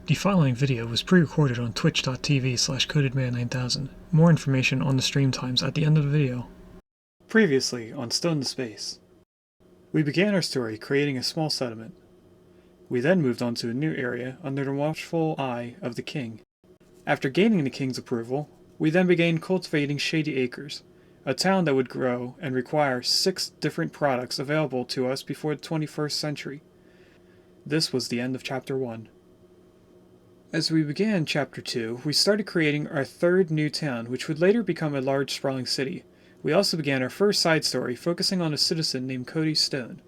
The following video was pre-recorded on twitch.tv/codedman9000. More information on the stream times at the end of the video. Previously on Stone to Space. We began our story creating a small settlement. We then moved on to a new area under the watchful eye of the king. After gaining the king's approval, we then began cultivating Shady Acres, a town that would grow and require 6 different products available to us before the 21st century. This was the end of Chapter 1. As we began Chapter 2, we started creating our third new town, which would later become a large sprawling city. We also began our first side story, focusing on a citizen named Cody Stone.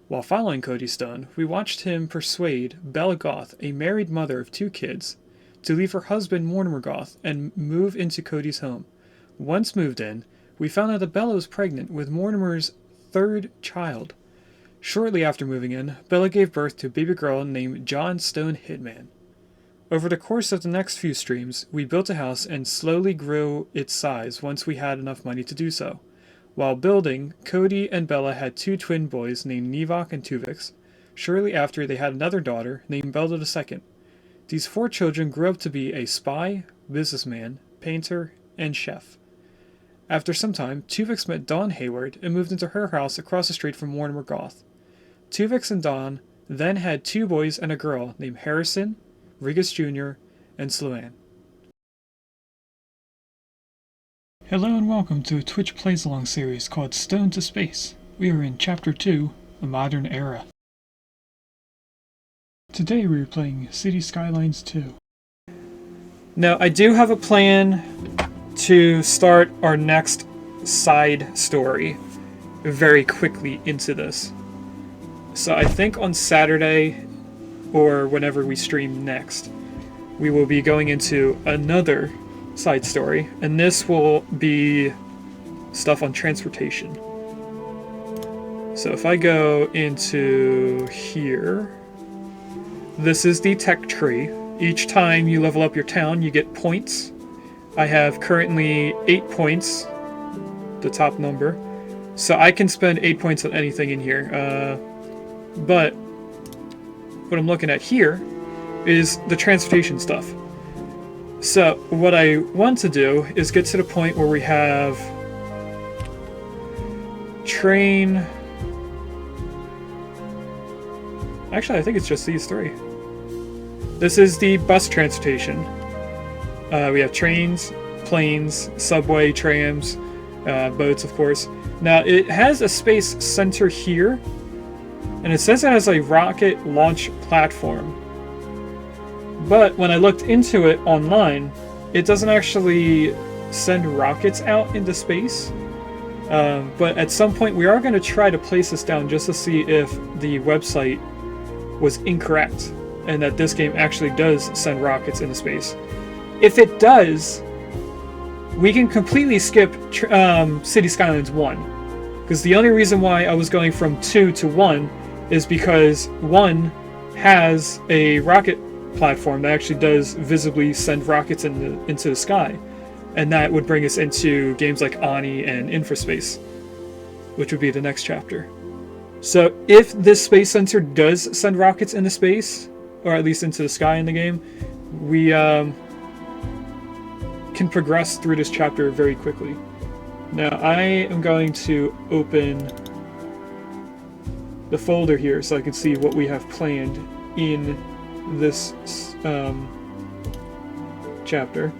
While following Cody Stone, we watched him persuade Bella Goth, a married mother of 2 kids, to leave her husband Mortimer Goth and move into Cody's home. Once moved in, we found out that Bella was pregnant with Mortimer's 3rd child. Shortly after moving in, Bella gave birth to a baby girl named John Stone Hitman. Over the course of the next few streams, we built a house and slowly grew its size once we had enough money to do so. While building, Cody and Bella had 2 twin boys named Nevok and Tuvix. Shortly after, they had another daughter named Bella II. These 4 children grew up to be a spy, businessman, painter, and chef. After some time, Tuvix met Dawn Hayward and moved into her house across the street from Mortimer Goth. Tuvix and Dawn then had 2 boys and a girl named Harrison, Rigus Jr., and Sloan. Hello and welcome to a Twitch Plays Along series called Stone to Space. We are in Chapter 2, A Modern Era. Today we are playing City Skylines 2. Now, I do have a plan to start our next side story very quickly into this. So I think on Saturday, or whenever we stream next, we will be going into another side story, and this will be stuff on transportation. So if I go into here, this is the tech tree. Each time you level up your town, you get points. I have currently 8 points, the top number, so I can spend 8 points on anything in here. But what I'm looking at here is the transportation stuff. So what I want to do is get to the point where we have train. Actually, I think it's just these 3. This is the bus transportation. We have trains, planes, subway, trams, boats, of course. Now, it has a space center here, and it says it has a rocket launch platform. But when I looked into it online, it doesn't actually send rockets out into space. But at some point, we are going to try to place this down just to see if the website was incorrect and that this game actually does send rockets into space. If it does, we can completely skip City Skylines 1. Because the only reason why I was going from 2 to 1 is because 1 has a rocket platform that actually does visibly send rockets into the sky. And that would bring us into games like Ani and Infraspace, which would be the next chapter. So if this space sensor does send rockets into space, or at least into the sky in the game, we can progress through this chapter very quickly. Now I am going to open the folder here so I can see what we have planned in this chapter.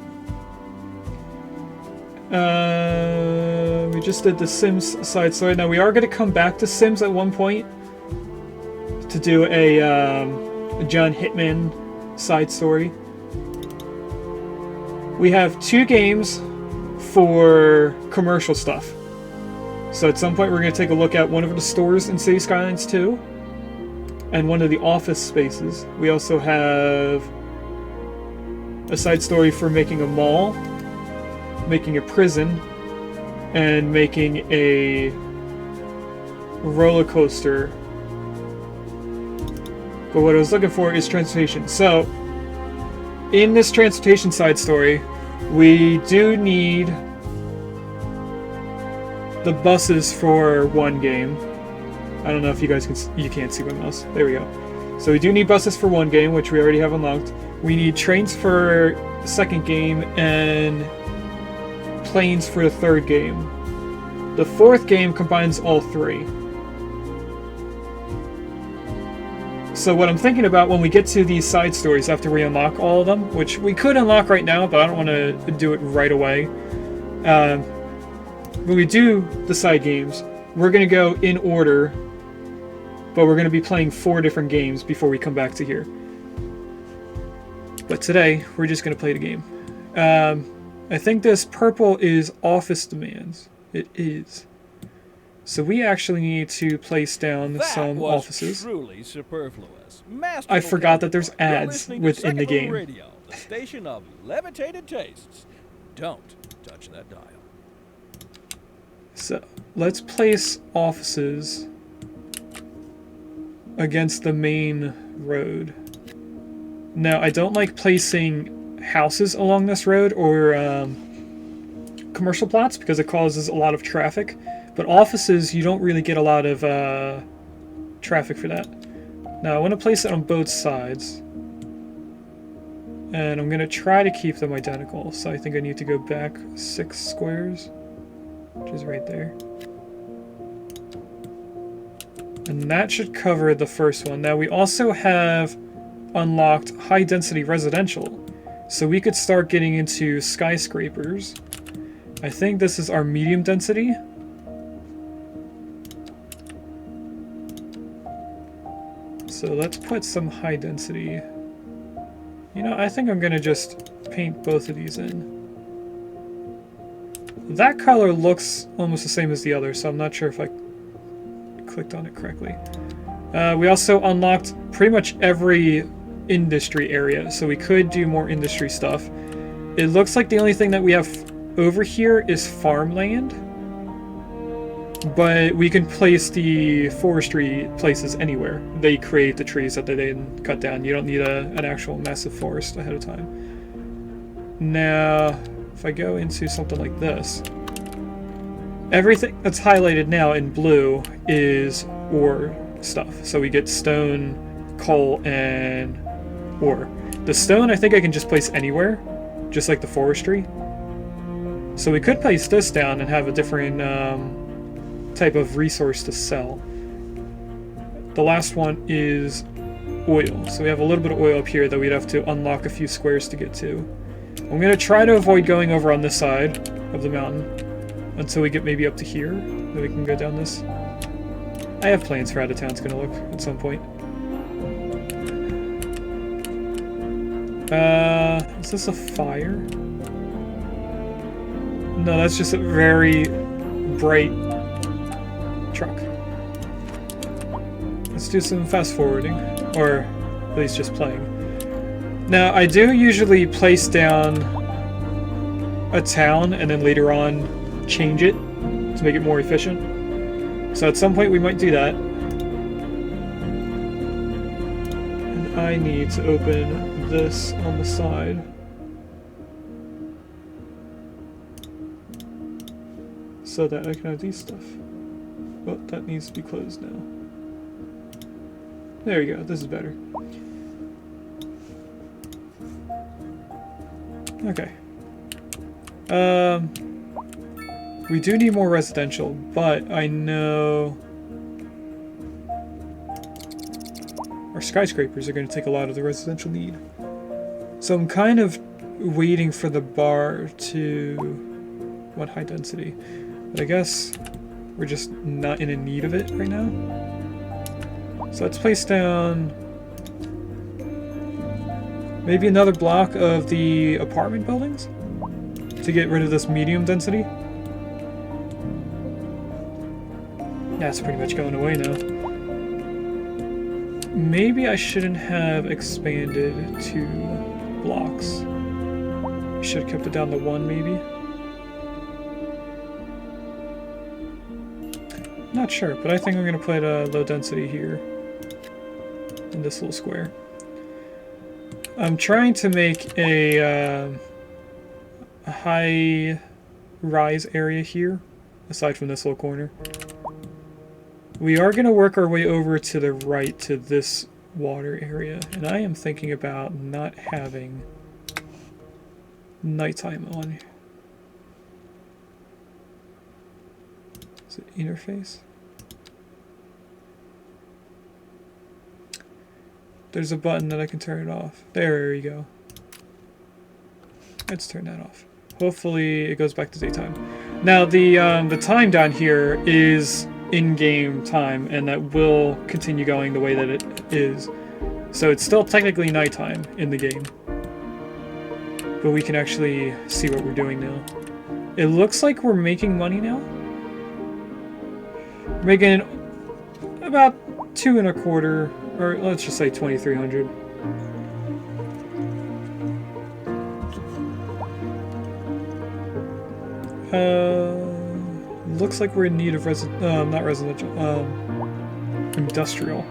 We just did the Sims side story. Now we are going to come back to Sims at one point to do a John Hitman side story. We have 2 games for commercial stuff. So at some point we're going to take a look at one of the stores in City Skylines 2 and one of the office spaces. We also have a side story for making a mall, making a prison, and making a roller coaster. But what I was looking for is transportation. So in this transportation side story, we do need the buses for one game. I don't know if you guys can, you can't see my mouse. There we go. So we do need buses for one game, which we already have unlocked. We need trains for the second game and planes for the third game. The fourth game combines all three. So what I'm thinking about when we get to these side stories after we unlock all of them, which we could unlock right now, but I don't want to do it right away. When we do the side games, we're going to go in order, but we're going to be playing 4 different games before we come back to here. But today, we're just going to play the game. I think this purple is office demands. It is. So we actually need to place down some offices. Truly superfluous. I forgot that there's ads within the game. Radio, the station of levitated tastes. Don't touch that dial. So let's place offices against the main road. Now, I don't like placing houses along this road or commercial plots because it causes a lot of traffic. But offices, you don't really get a lot of traffic for that. Now, I want to place it on both sides. And I'm going to try to keep them identical. So I think I need to go back 6 squares, which is right there. And that should cover the first one. Now, we also have unlocked high-density residential. So we could start getting into skyscrapers. I think this is our medium density. So let's put some high density. You know, I think I'm going to just paint both of these in. That color looks almost the same as the other, so I'm not sure if I clicked on it correctly. We also unlocked pretty much every industry area, so we could do more industry stuff. It looks like the only thing that we have over here is farmland. But we can place the forestry places anywhere. They create the trees that they then cut down. You don't need an actual massive forest ahead of time. Now, if I go into something like this, everything that's highlighted now in blue is ore stuff. So we get stone, coal, and ore. The stone I think I can just place anywhere, just like the forestry. So we could place this down and have a different type of resource to sell. The last one is oil. So we have a little bit of oil up here that we'd have to unlock a few squares to get to. I'm going to try to avoid going over on this side of the mountain until we get maybe up to here. Then we can go down this. I have plans for how the town's going to look at some point. Is this a fire? No, that's just a very bright truck. Let's do some fast forwarding, or at least just playing. Now, I do usually place down a town and then later on change it to make it more efficient. So at some point we might do that. And I need to open this on the side. So that I can have these stuff. Oh, that needs to be closed now. There you go, this is better. Okay. We do need more residential, but I know our skyscrapers are going to take a lot of the residential need. So I'm kind of waiting for the bar to want high density. But I guess we're just not in a need of it right now. So let's place down maybe another block of the apartment buildings to get rid of this medium density. Yeah, it's pretty much going away now. Maybe I shouldn't have expanded 2 blocks. I should have kept it down to 1 maybe. Not sure, but I think I'm going to put a low density here in this little square. I'm trying to make a high rise area here, aside from this little corner. We are going to work our way over to the right to this water area, and I am thinking about not having nighttime on. Is it interface? There's a button that I can turn it off. There you go. Let's turn that off. Hopefully it goes back to daytime. Now the time down here is in-game time, and that will continue going the way that it is. So it's still technically nighttime in the game. But we can actually see what we're doing now. It looks like we're making money now. We're making about 2 1/4, or let's just say 2,300. Looks like we're in need of not residential, industrial.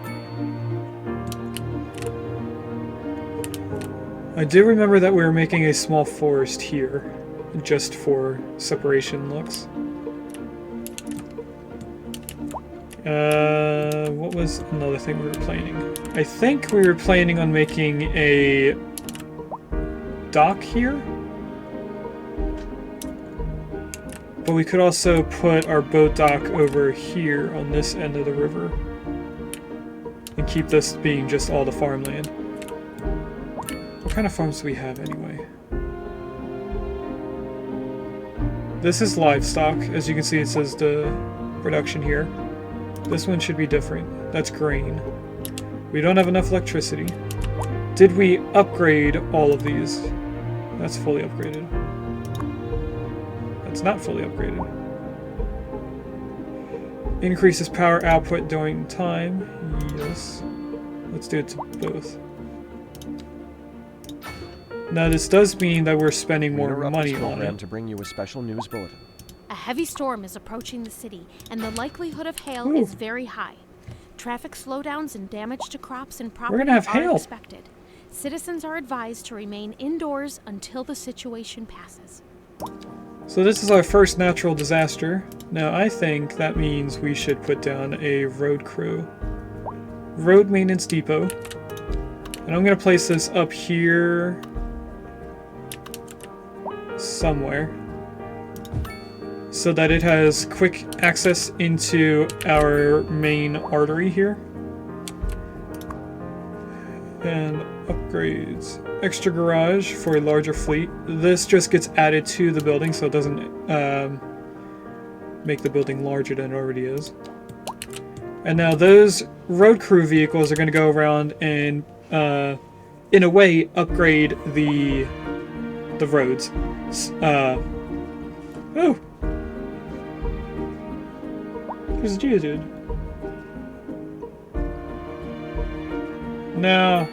I do remember that we were making a small forest here, just for separation looks. What was another thing we were planning? I think we were planning on making a dock here. But we could also put our boat dock over here on this end of the river. And keep this being just all the farmland. What kind of farms do we have anyway? This is livestock. As you can see, it says the production here. This one should be different. That's grain. We don't have enough electricity. Did we upgrade all of these? That's fully upgraded. It's not fully upgraded. Increases power output during time. Yes. Let's do it to both. Now this does mean that we're spending more money on it. To bring you a special news bulletin. A heavy storm is approaching the city, and the likelihood of hail Ooh. is very high. Traffic slowdowns and damage to crops and property gonna have are hail. expected. Citizens are advised to remain indoors until the situation passes. So this is our first natural disaster. Now I think that means we should put down a road crew. Road maintenance depot. And I'm going to place this up here somewhere so that it has quick access into our main artery here. And upgrades. Extra garage for a larger fleet. This just gets added to the building so it doesn't make the building larger than it already is. And now those road crew vehicles are going to go around and, in a way, upgrade the roads. Oh! There's a Geodude. Now,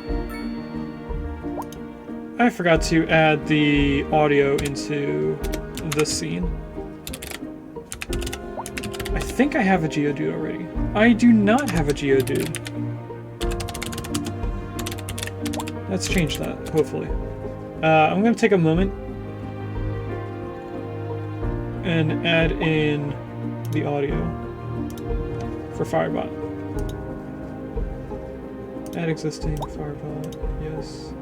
I forgot to add the audio into this scene. I think I have a Geodude already. I do not have a Geodude. Let's change that, hopefully. I'm going to take a moment and add in the audio for Firebot. Add existing Firebot, yes.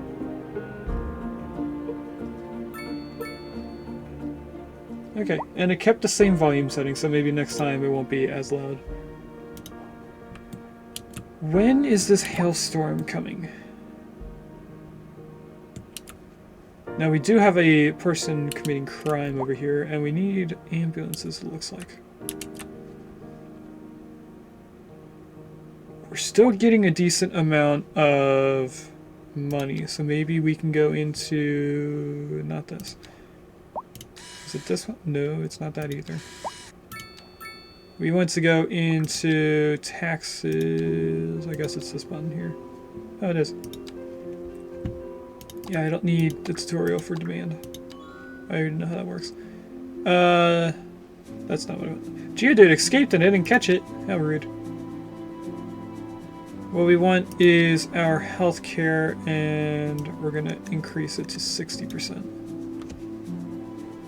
Okay, and it kept the same volume setting, so maybe next time it won't be as loud. When is this hailstorm coming? Now we do have a person committing crime over here, and we need ambulances, it looks like. We're still getting a decent amount of money, so maybe we can go into... not this. Is it this one? No, it's not that either. We want to go into taxes. I guess it's this button here. Oh, it is. Yeah, I don't need the tutorial for demand. I already know how that works. That's not what I want. Geodude escaped and I didn't catch it. How rude. What we want is our healthcare, and we're gonna increase it to 60%.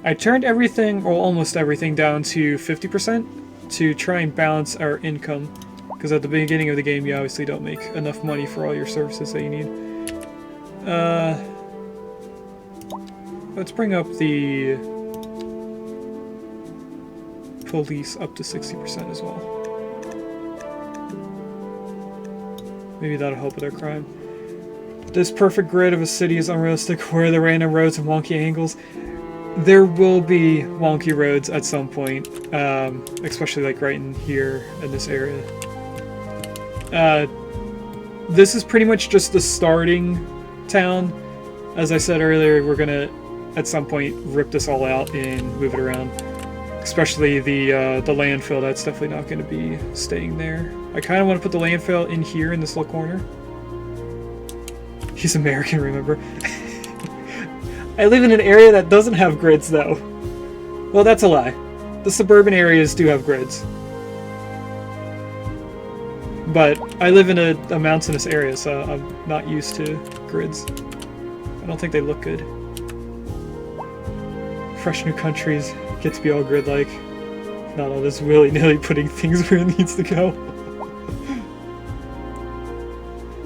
I turned everything, or almost everything, down to 50% to try and balance our income. Because at the beginning of the game, you obviously don't make enough money for all your services that you need. Let's bring up the police up to 60% as well. Maybe that'll help with our crime. This perfect grid of a city is unrealistic. Where are the random roads and wonky angles? There will be wonky roads at some point, especially like right in here in this area. This is pretty much just the starting town. As I said earlier, we're gonna at some point rip this all out and move it around. Especially the landfill, that's definitely not going to be staying there. I kind of want to put the landfill in here in this little corner. He's American, remember? I live in an area that doesn't have grids, though. Well, that's a lie. The suburban areas do have grids. But I live in a mountainous area, so I'm not used to grids. I don't think they look good. Fresh new countries get to be all grid-like. Not all this willy-nilly putting things where it needs to go.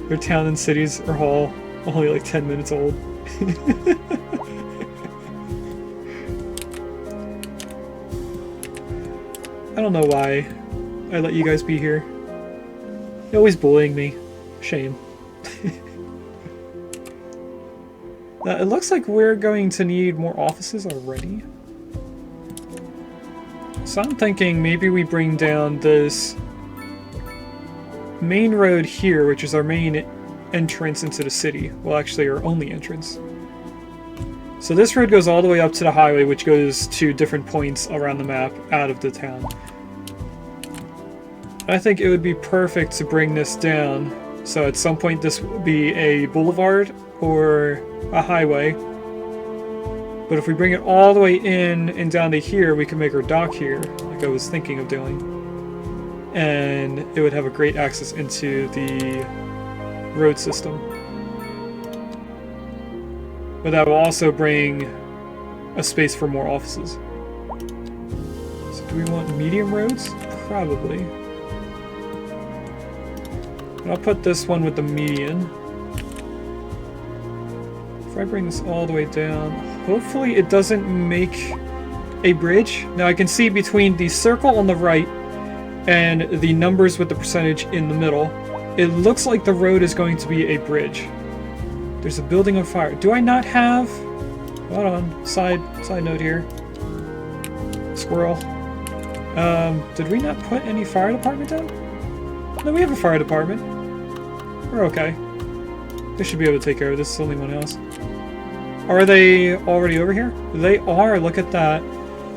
Their town and cities are all only like 10 minutes old. I don't know why I let you guys be here. You're always bullying me. Shame. It looks like we're going to need more offices already. So I'm thinking maybe we bring down this main road here, which is our main entrance into the city. Well, actually our only entrance. So this road goes all the way up to the highway, which goes to different points around the map out of the town. I think it would be perfect to bring this down. So at some point this will be a boulevard or a highway. But if we bring it all the way in and down to here, we can make our dock here, like I was thinking of doing. And it would have a great access into the road system. But that will also bring a space for more offices. So do we want medium roads? Probably. But I'll put this one with the median. If I bring this all the way down, hopefully it doesn't make a bridge. Now I can see between the circle on the right and the numbers with the percentage in the middle, it looks like the road is going to be a bridge. There's a building on fire. Do I not have... Hold on. Side note here. Squirrel. Did we not put any fire department down? No, we have a fire department. We're okay. They should be able to take care of this. It's only one house. Are they already over here? They are. Look at that.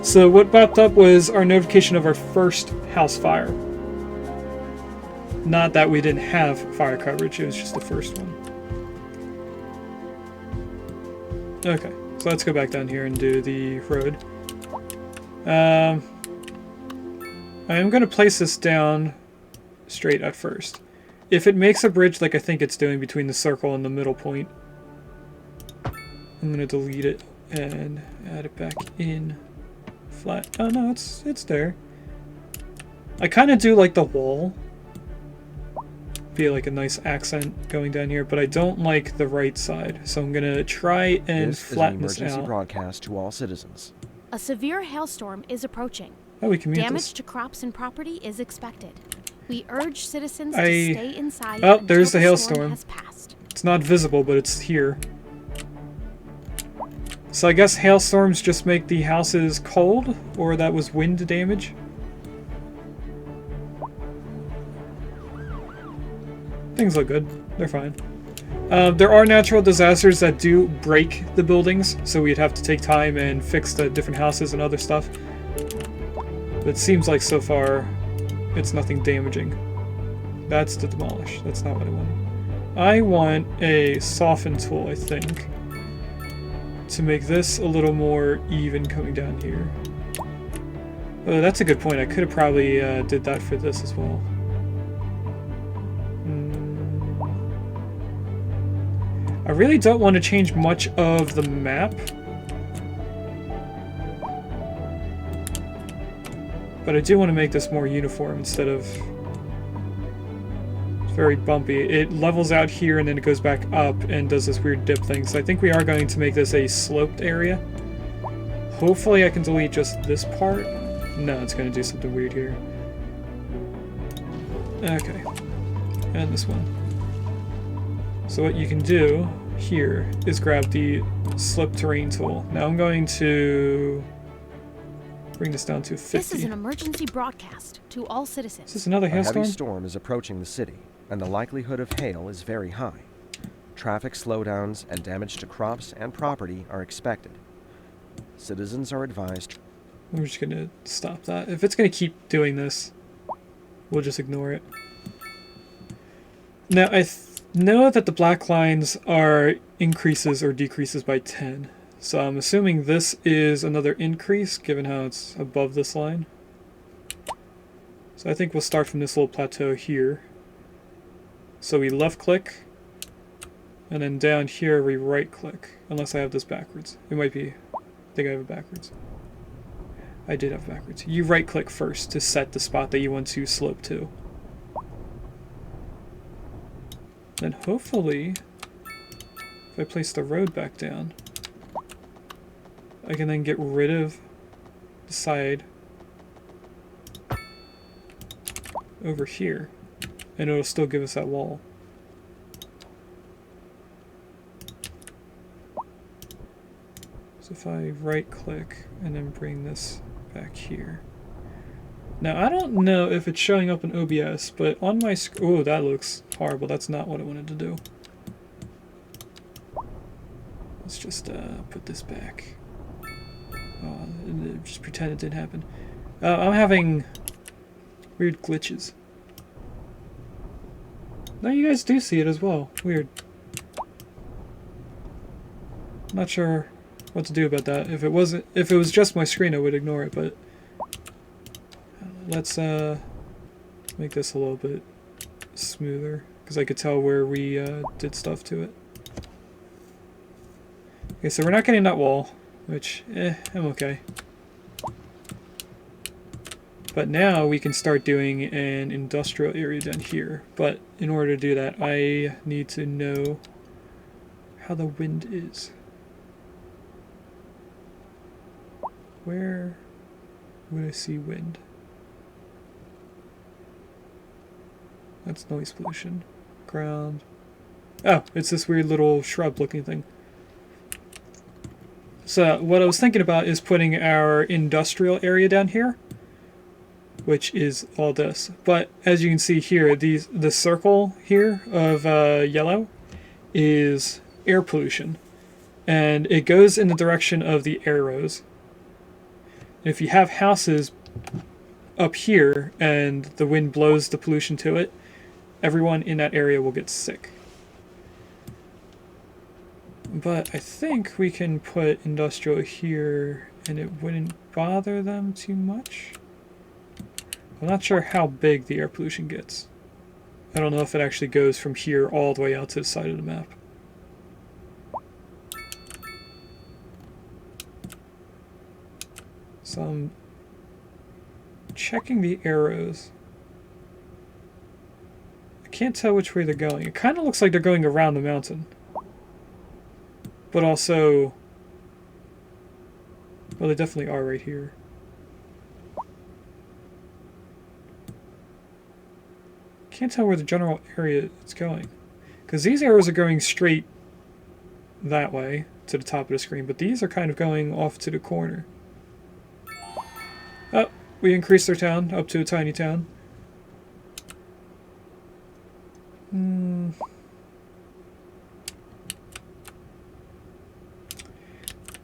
So what popped up was our notification of our first house fire. Not that we didn't have fire coverage. It was just the first one. Okay. So let's go back down here and do the road. I am going to place this down straight at first. If it makes a bridge like I think it's doing between the circle and the middle point, I'm going to delete it and add it back in flat. Oh no, it's there. I kind of do like the wall. Be like a nice accent going down here, but I don't like the right side. So I'm going to try and flatten this out. This is an emergency broadcast to all citizens. A severe hailstorm is approaching. Oh, we can mute Damage this. to crops and property is expected. We urge citizens to stay inside. Oh, until there's the storm hailstorm. has passed. It's not visible, but it's here. So I guess hailstorms just make the houses cold, or that was wind damage. Things look good. They're fine. There are natural disasters that do break the buildings, so we'd have to take time and fix the different houses and other stuff. But it seems like so far it's nothing damaging. That's to demolish. That's not what I want. I want a soften tool, I think, to make this a little more even coming down here. Oh, that's a good point. I could have probably did that for this as well. I really don't want to change much of the map. But I do want to make this more uniform instead of very bumpy. It levels out here and then it goes back up and does this weird dip thing. So I think we are going to make this a sloped area. Hopefully I can delete just this part. No, it's going to do something weird here. Okay. And this one. So what you can do here is grab the slip terrain tool. Now I'm going to bring this down to 50. This is an emergency broadcast to all citizens. Is this another A heavy hailstorm? storm is approaching the city, and the likelihood of hail is very high. Traffic slowdowns and damage to crops and property are expected. Citizens are advised. I'm just going to stop that. If it's going to keep doing this, we'll just ignore it. Now, I know that the black lines are increases or decreases by 10. So I'm assuming this is another increase, given how it's above this line. So I think we'll start from this little plateau here. So we left click, and then down here we right click, unless I have this backwards. It might be, I think I have it backwards. I did have it backwards. You right click first to set the spot that you want to slope to. Then hopefully, if I place the road back down, I can then get rid of the side over here, and it'll still give us that wall. So if I right click and then bring this back here. Now I don't know if it's showing up in OBS, but on my oh, that looks horrible. That's not what I wanted to do. Let's just put this back. Just pretend it didn't happen. I'm having weird glitches. No, you guys do see it as well. Weird. Not sure what to do about that. If it was just my screen, I would ignore it. But let's make this a little bit smoother, because I could tell where we did stuff to it. Okay, so we're not getting that wall, which I'm okay. But now we can start doing an industrial area down here. But in order to do that, I need to know how the wind is. Where would I see wind? That's noise pollution. Ground. Oh, it's this weird little shrub looking thing. So what I was thinking about is putting our industrial area down here, which is all this. But as you can see here, the circle here of yellow is air pollution. And it goes in the direction of the arrows. If you have houses up here and the wind blows the pollution to it, everyone in that area will get sick. But I think we can put industrial here and it wouldn't bother them too much. I'm not sure how big the air pollution gets. I don't know if it actually goes from here all the way out to the side of the map. So I'm checking the arrows. I can't tell which way they're going. It kind of looks like they're going around the mountain. But also, well, they definitely are right here. Can't tell where the general area is going, because these arrows are going straight that way to the top of the screen, but these are kind of going off to the corner. Oh, we increased our town up to a tiny town.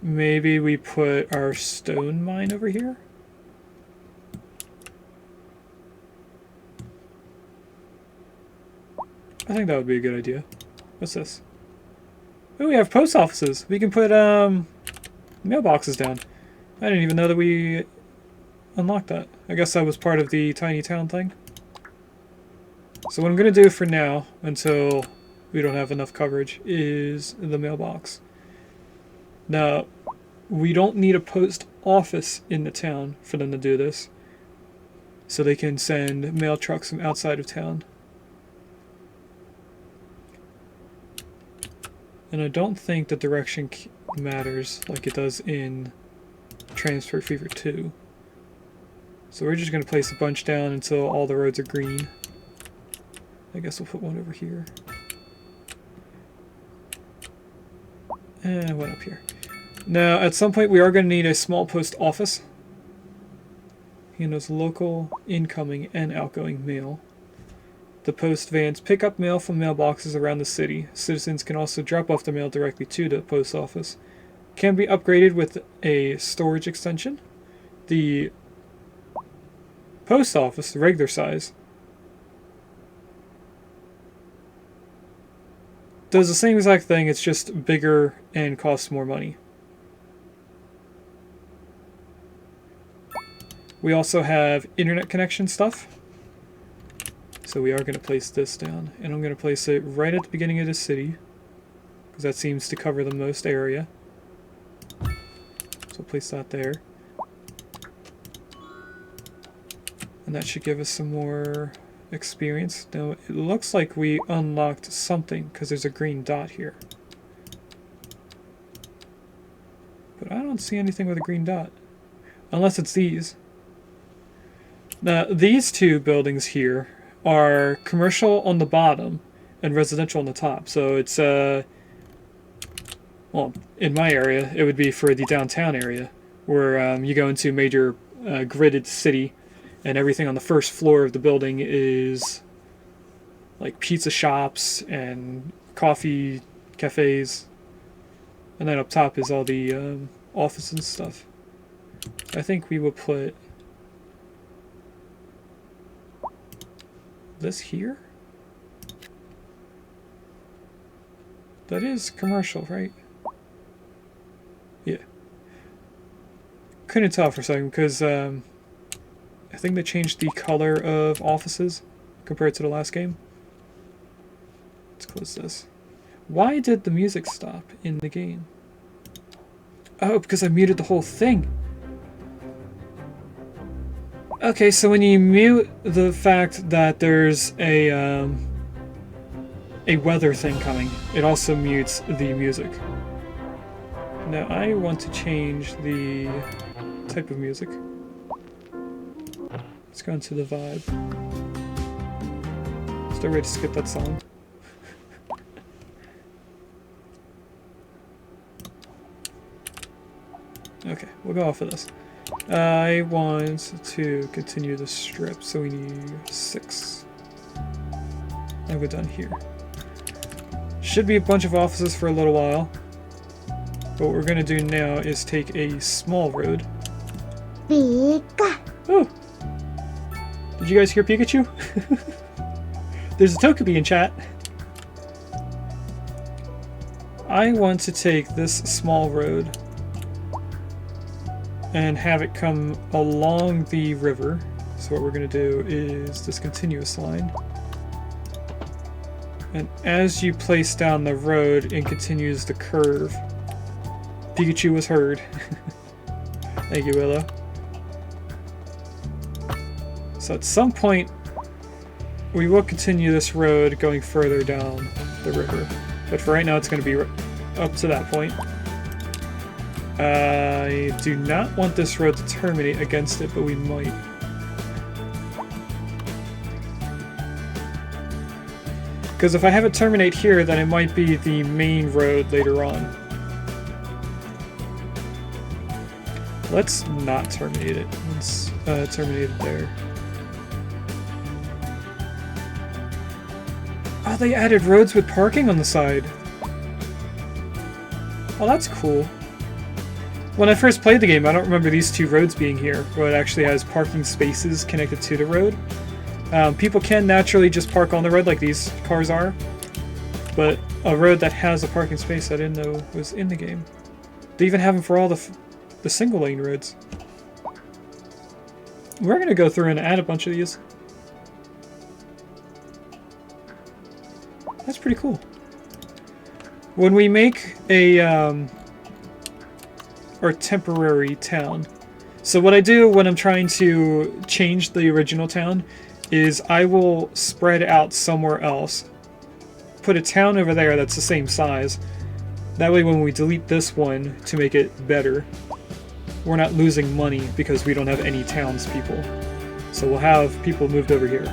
Maybe we put our stone mine over here? I think that would be a good idea. What's this? Oh, we have post offices. We can put mailboxes down. I didn't even know that we unlocked that. I guess that was part of the tiny town thing. So what I'm going to do for now, until we don't have enough coverage, is the mailbox. Now, we don't need a post office in the town for them to do this. So they can send mail trucks from outside of town. And I don't think the direction matters like it does in Transfer Fever 2. So we're just going to place a bunch down until all the roads are green. I guess we'll put one over here. And one up here. Now, at some point we are going to need a small post office. Handles local, incoming, and outgoing mail. The post vans pick up mail from mailboxes around the city. Citizens can also drop off the mail directly to the post office. Can be upgraded with a storage extension. The post office, the regular size, does the same exact thing, it's just bigger and costs more money. We also have internet connection stuff. So we are going to place this down, and I'm going to place it right at the beginning of the city, because that seems to cover the most area. So place that there. And that should give us some more experience. Now, it looks like we unlocked something, because there's a green dot here. But I don't see anything with a green dot. Unless it's these. Now, these two buildings here are commercial on the bottom and residential on the top. So it's, well, in my area, it would be for the downtown area, where you go into a major gridded city, and everything on the first floor of the building is like pizza shops and coffee cafes, and then up top is all the offices and stuff. I think we will put this here? That is commercial, right? Yeah. Couldn't tell for a second because I think they changed the color of offices compared to the last game. Let's close this. Why did the music stop in the game? Oh, because I muted the whole thing. Okay, so when you mute the fact that there's a weather thing coming, it also mutes the music. Now I want to change the type of music. Let's go into the vibe. Is there a way to skip that song? Okay, we'll go off of this. I want to continue the strip, so we need 6. I'll go down here. Should be a bunch of offices for a little while. But what we're going to do now is take a small road. Pika. Oh! Did you guys hear Pikachu? There's a Togepi in chat. I want to take this small road and have it come along the river. So what we're going to do is this continuous line. And as you place down the road, it continues the curve. Pikachu was heard. Thank you, Willow. So at some point, we will continue this road going further down the river. But for right now, it's going to be up to that point. I do not want this road to terminate against it, but we might. Because if I have it terminate here, then it might be the main road later on. Let's not terminate it. Let's terminate it there. Oh, they added roads with parking on the side. Oh, that's cool. When I first played the game, I don't remember these two roads being here, where it actually has parking spaces connected to the road. People can naturally just park on the road like these cars are, but a road that has a parking space I didn't know was in the game. They even have them for all the single lane roads. We're going to go through and add a bunch of these. That's pretty cool. When we make a or temporary town. So what I do when I'm trying to change the original town is I will spread out somewhere else, put a town over there that's the same size, That way when we delete this one to make it better, we're not losing money because we don't have any townspeople. So we'll have people moved over here.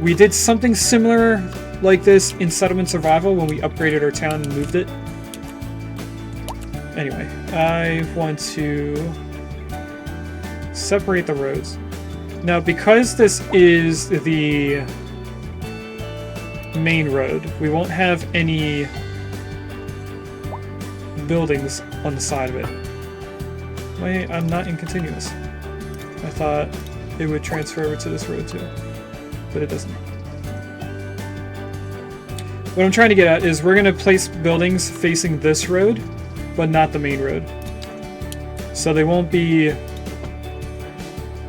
We did something similar like this in Settlement Survival when we upgraded our town and moved it. Anyway, I want to separate the roads. Now, because this is the main road, we won't have any buildings on the side of it. Wait, I'm not in continuous. I thought it would transfer over to this road too, but it doesn't. What I'm trying to get at is we're going to place buildings facing this road, but not the main road. So they won't be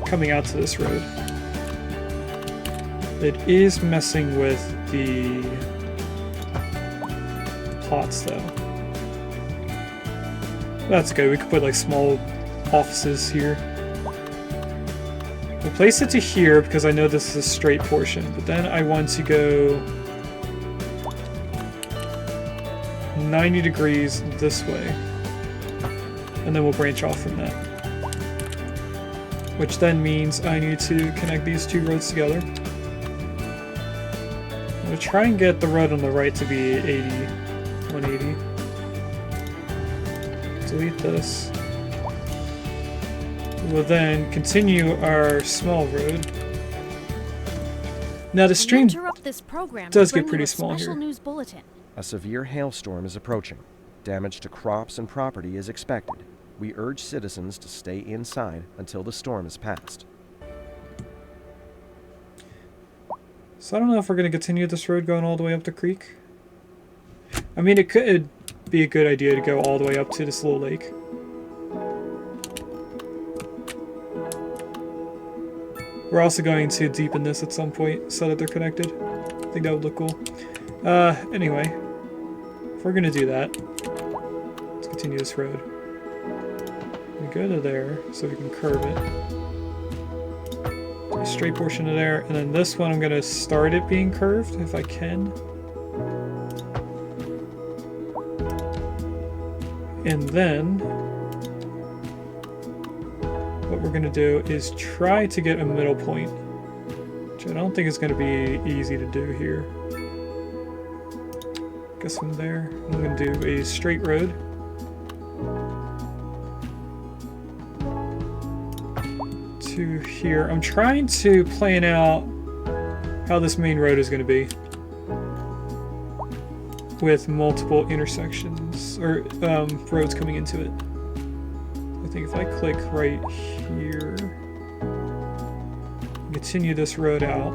coming out to this road. It is messing with the plots though. That's good. We could put like small offices here. We'll place it to here because I know this is a straight portion, but then I want to go 90 degrees this way, and then we'll branch off from that. Which then means I need to connect these two roads together. I'm going to try and get the road on the right to be 180. Delete this. We'll then continue our small road. Now the stream does get pretty small here. News bulletin. A severe hailstorm is approaching. Damage to crops and property is expected. We urge citizens to stay inside until the storm is passed. So I don't know if we're going to continue this road going all the way up the creek. I mean, it could be a good idea to go all the way up to this little lake. We're also going to deepen this at some point so that they're connected. I think that would look cool. Anyway, if we're going to do that, let's continue this road. We go to there so we can curve it. A straight portion to there, and then this one I'm going to start it being curved if I can. And then what we're going to do is try to get a middle point, which I don't think is going to be easy to do here. Guess from there, I'm going to do a straight road. To here. I'm trying to plan out how this main road is going to be with multiple intersections, or roads coming into it. I think if I click right here, continue this road out,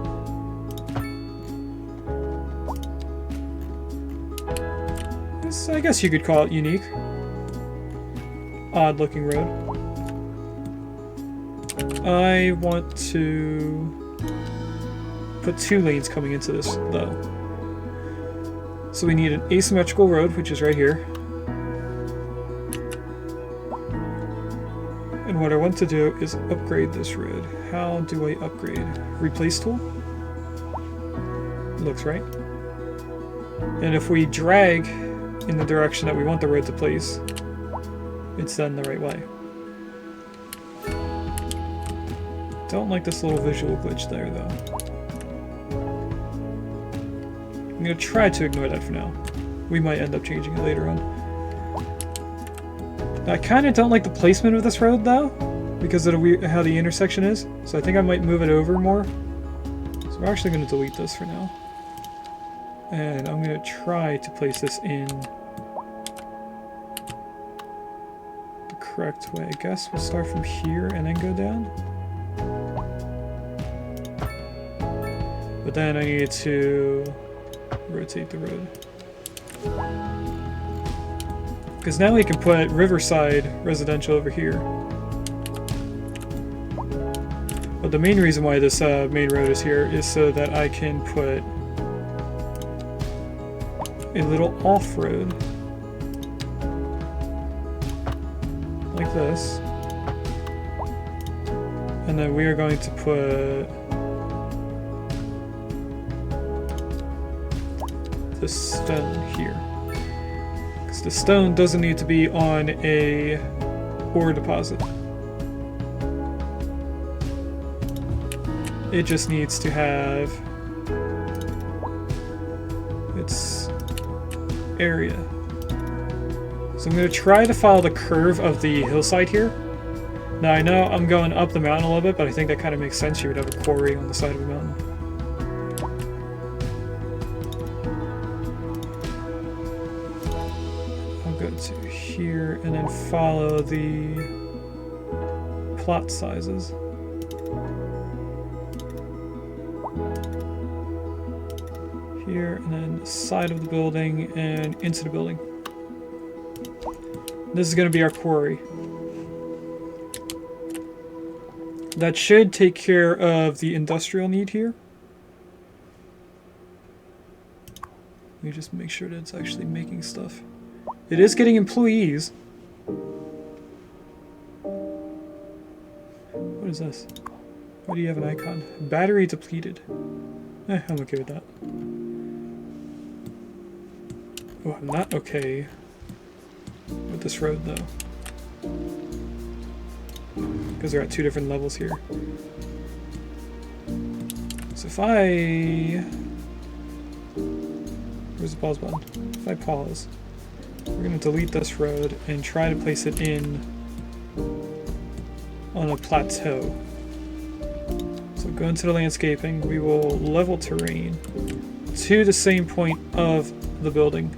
I guess you could call it unique. Odd looking road. I want to put 2 lanes coming into this though. So we need an asymmetrical road, which is right here. And what I want to do is upgrade this road. How do I upgrade? Replace tool? Looks right. And if we drag in the direction that we want the road to place, it's done the right way. Don't like this little visual glitch there though. I'm gonna try to ignore that for now. We might end up changing it later on. I kind of don't like the placement of this road though, because of how the intersection is. So I think I might move it over more. So we're actually going to delete this for now. And I'm going to try to place this in the correct way. I guess we'll start from here and then go down. But then I need to rotate the road. Because now we can put Riverside Residential over here. But the main reason why this main road is here is so that I can put a little off-road like this. And then we are going to put this stone here. The stone doesn't need to be on a ore deposit. It just needs to have its area. So I'm going to try to follow the curve of the hillside here. Now I know I'm going up the mountain a little bit, but I think that kind of makes sense. You would have a quarry on the side of a mountain. I'll go to here and then follow the plot sizes. Here and then side of the building and into the building. This is going to be our quarry. That should take care of the industrial need here. Let me just make sure that it's actually making stuff. It is getting employees. What is this? Why do you have an icon? Battery depleted. I'm okay with that. Oh, I'm not okay with this road though. Because they're at two different levels here. So if I... Where's the pause button? If I pause, we're going to delete this road and try to place it in on a plateau. So go into the landscaping, we will level terrain to the same point of the building.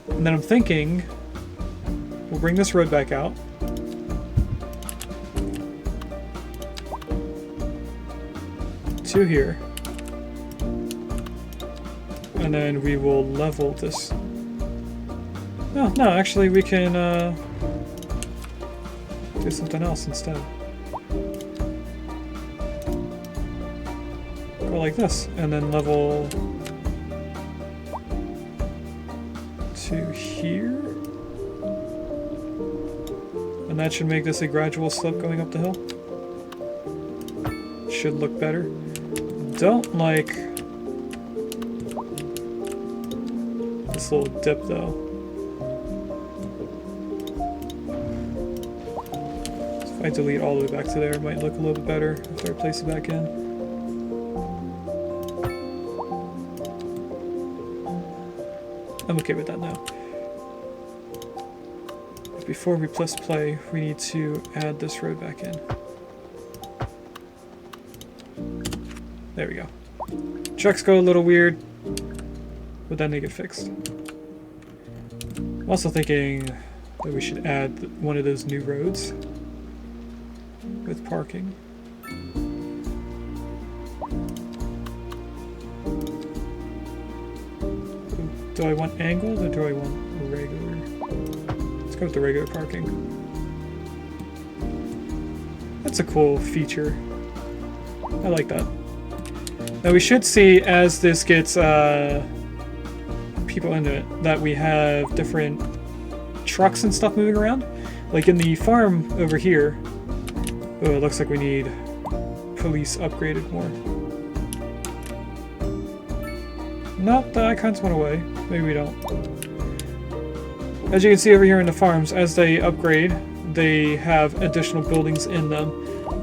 And then I'm thinking we'll bring this road back out. To here. And then we will level this. No, actually we can do something else instead. Go like this, and then level to here. And that should make this a gradual slope going up the hill. Should look better. Don't like this little dip though. So if I delete all the way back to there, it might look a little bit better after I place it back in. I'm okay with that now. But before we press play, we need to add this road back in. There we go. Trucks go a little weird, but then they get fixed. I'm also thinking that we should add one of those new roads with parking. Do I want angled or do I want regular? Let's go with the regular parking. That's a cool feature. I like that. Now we should see, as this gets people into it, that we have different trucks and stuff moving around. Like in the farm over here. Oh, it looks like we need police upgraded more. Nope, the icons went away. Maybe we don't. As you can see over here in the farms, as they upgrade, they have additional buildings in them.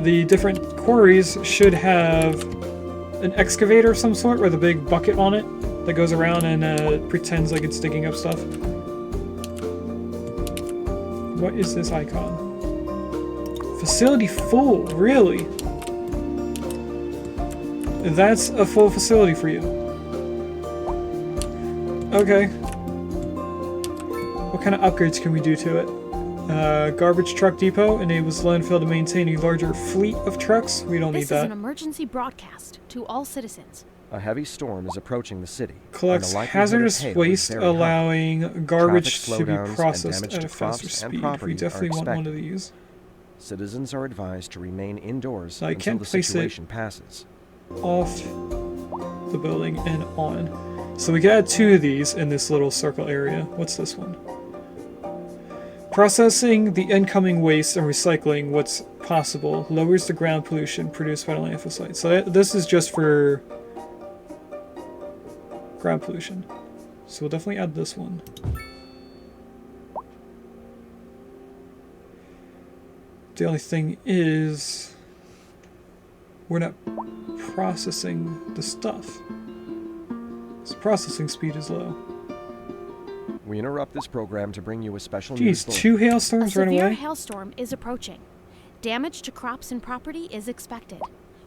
The different quarries should have an excavator of some sort with a big bucket on it that goes around and pretends like it's digging up stuff. What is this icon? Facility full, really? That's a full facility for you. Okay. What kind of upgrades can we do to it? Garbage truck depot enables landfill to maintain a larger fleet of trucks. We don't need that. This is an emergency broadcast to all citizens. A heavy storm is approaching the city. Collects hazardous waste, allowing garbage to be processed at a faster speed. We definitely want one of these. Citizens are advised to remain indoors I until can't the place situation passes. Off the building and on. So we can add two of these in this little circle area. What's this one? Processing the incoming waste and recycling what's possible lowers the ground pollution produced by the landfill site. So this is just for ground pollution. So we'll definitely add this one. The only thing is, we're not processing the stuff. So processing speed is low. We interrupt this program to bring you a special Geez, news bulletin. 2 A hailstorms right severe away? hailstorm is approaching. Damage to crops and property is expected.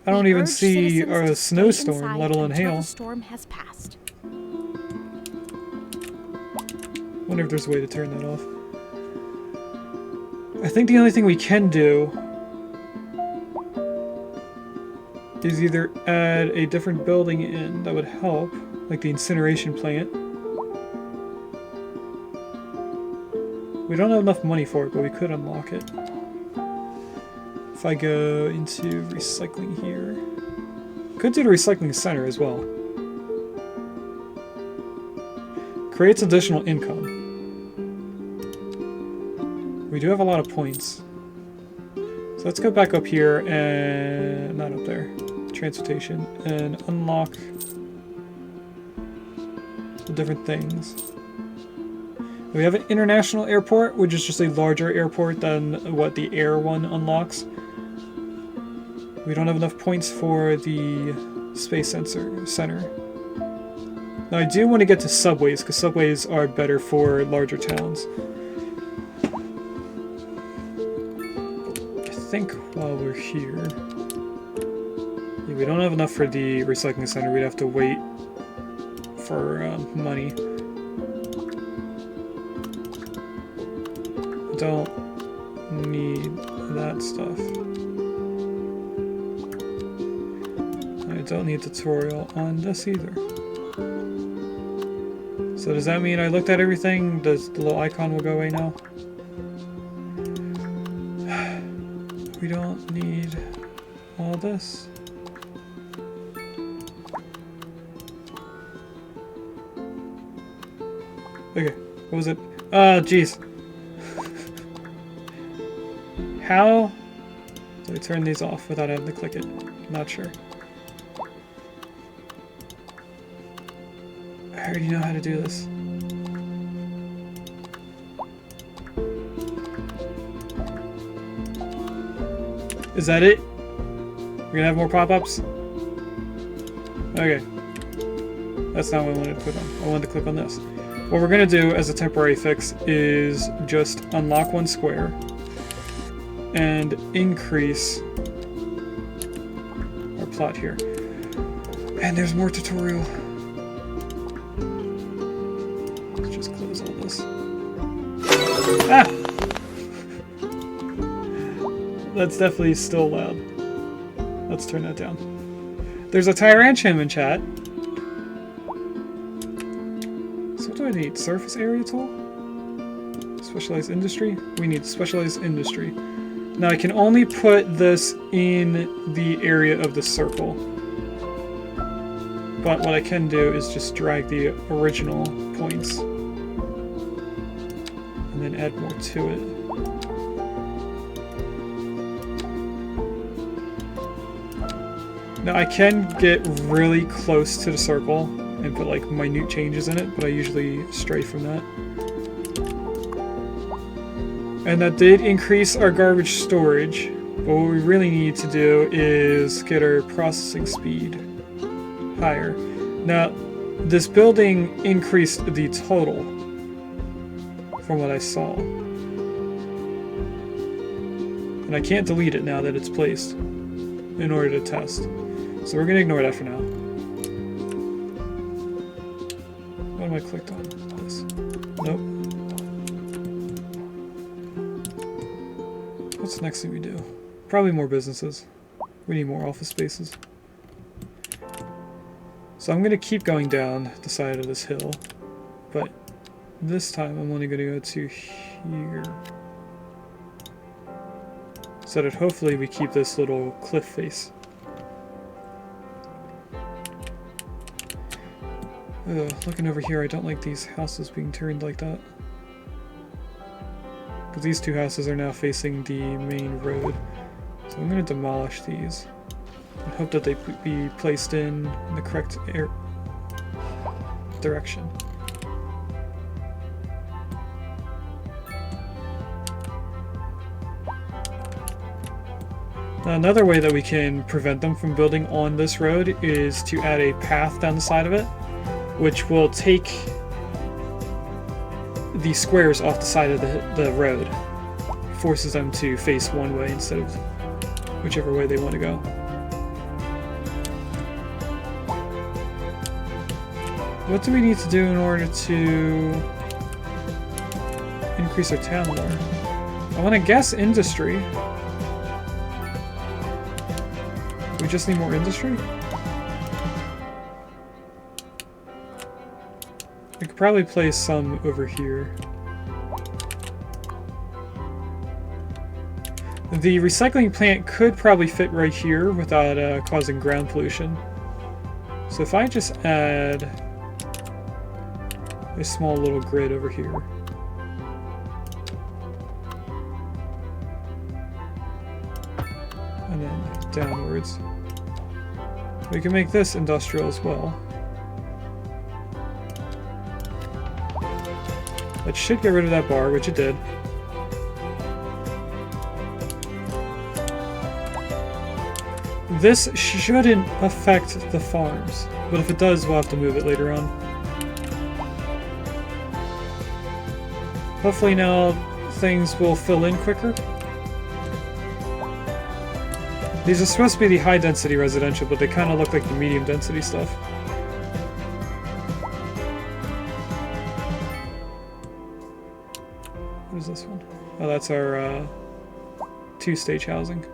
I don't We even urge see citizens a to stay snowstorm, inside let alone until hail. the storm has passed. Wonder if there's a way to turn that off. I think the only thing we can do is either add a different building in that would help, like the incineration plant. We don't have enough money for it, but we could unlock it. If I go into recycling here. Could do the recycling center as well. Creates additional income. We do have a lot of points. So let's go back up here and... not up there. Transportation. And unlock the different things. We have an international airport, which is just a larger airport than what the air one unlocks. We don't have enough points for the space center. Now I do want to get to subways, because subways are better for larger towns. I think while we're here... yeah, we don't have enough for the recycling center. We'd have to wait for money. Don't need that stuff. I don't need tutorial on this either. So does that mean I looked at everything? Does the little icon will go away now? We don't need all this. Okay, what was it? Oh, jeez. How do I turn these off without having to click it? Not sure. I already know how to do this. Is that it? We're gonna have more pop-ups? Okay. That's not what I wanted to click on. I wanted to click on this. What we're gonna do as a temporary fix is just unlock one square and increase our plot here. And there's more tutorial. Let's just close all this. Ah! That's definitely still loud. Let's turn that down. There's a Tyranchim in chat. So what do I need? Surface area tool? Specialized industry? We need specialized industry. Now I can only put this in the area of the circle. But what I can do is just drag the original points. And then add more to it. Now I can get really close to the circle and put like minute changes in it, but I usually stray from that. And that did increase our garbage storage, but what we really need to do is get our processing speed higher. Now, this building increased the total from what I saw. And I can't delete it now that it's placed in order to test. So we're going to ignore that for now. What am I clicked on? This. Nope. What's the next thing we do? Probably more businesses. We need more office spaces. So I'm going to keep going down the side of this hill, but this time I'm only going to go to here. So that hopefully we keep this little cliff face. Looking over here, I don't like these houses being turned like that. Because these two houses are now facing the main road. So I'm going to demolish these. And hope that they be placed in the correct area. direction. Now, another way that we can prevent them from building on this road is to add a path down the side of it, which will take the squares off the side of the road. Forces them to face one way instead of whichever way they want to go. What do we need to do in order to increase our town more? I want to guess industry. We just need more industry? I could probably place some over here. The recycling plant could probably fit right here without causing ground pollution. So if I just add a small little grid over here. And then downwards. We can make this industrial as well. That should get rid of that bar, which it did. This shouldn't affect the farms, but if it does, we'll have to move it later on. Hopefully now things will fill in quicker. These are supposed to be the high density residential, but they kind of look like the medium density stuff. What is this one? Oh, that's our two-stage housing.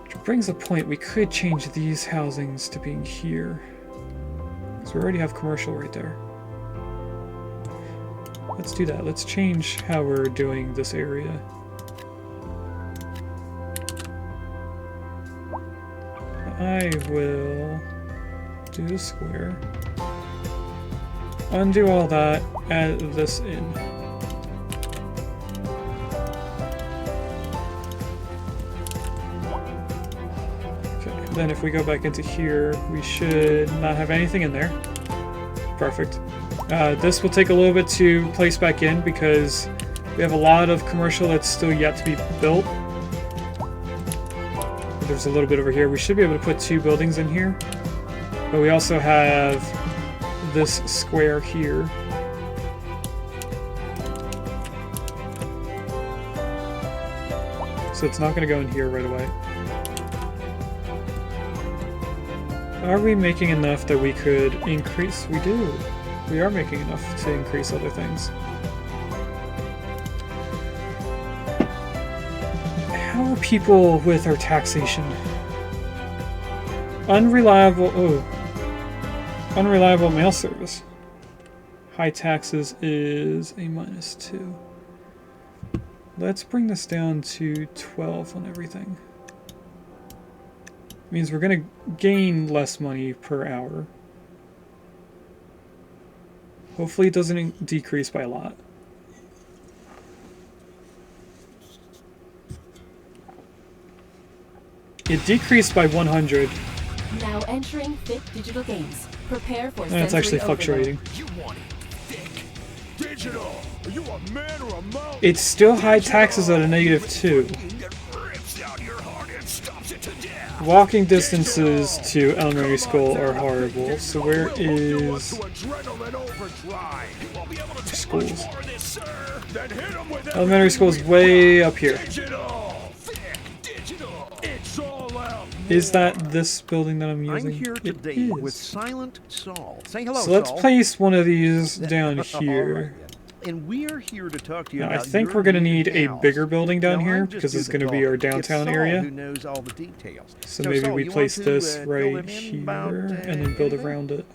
Which brings a point, we could change these housings to being here. Because we already have commercial right there. Let's do that. Let's change how we're doing this area. I will do a square. Undo all that, add this in. Okay, then if we go back into here, we should not have anything in there. Perfect. This will take a little bit to place back in because we have a lot of commercial that's still yet to be built. There's a little bit over here. We should be able to put two buildings in here. But we also have this square here. So it's not going to go in here right away. Are we making enough that we could increase? We do. We are making enough to increase other things. How are people with our taxation? Unreliable. Oh. Unreliable mail service. High taxes is a -2. Let's bring this down to 12 on everything. Means we're going to gain less money per hour. Hopefully it doesn't decrease by a lot. It decreased by 100. Now entering thick digital games. Prepare for And it's actually fluctuating. You want it thick. Digital. Are you a man or a mouse? It's still high taxes at a -2. That rips out your heart and stops it to death. Walking distances to elementary school are horrible. So where is Adrenaline overdrive. You won't be able to take schools? much more of this, sir. Then hit 'em with Elementary school is way up here. digital. Thick digital. It's all out. Is that this building that I'm using? I'm here It today with is. Silent Saul. Say hello, So let's Saul. place one of these down All here. right, yeah. And we're here to talk to you Now, I about think your we're going to new need a house. bigger building down Now, here I'm just because it's doing going to the be our talking. It's downtown Saul area. Who knows all the details. So maybe Saul, we you place want to, this fill right him in here about, and then build anything? around it.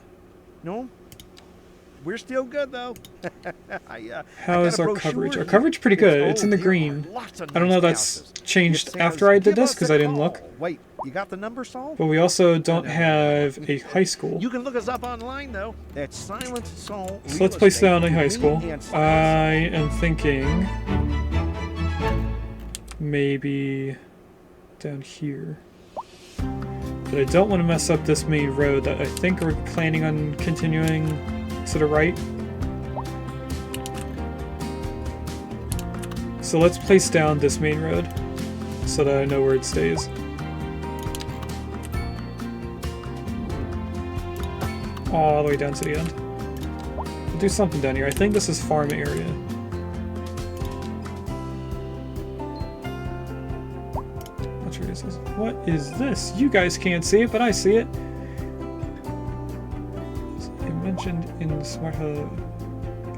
No? We're still good, though. How is our coverage? Our coverage pretty good. It's in the green. I don't know if that's changed after I did this because I didn't look. Wait, you got the number, Saul? But we also don't have a high school. You can look us up online, though. That's Silent Saul. So let's place down a high school. I am thinking maybe down here. But I don't want to mess up this main road that I think we're planning on continuing to the right. So let's place down this main road so that I know where it stays. All the way down to the end. We'll do something down here. I think this is farm area. Not sure what this is. What is this? You guys can't see it, but I see it. I mentioned in the Smart Hub.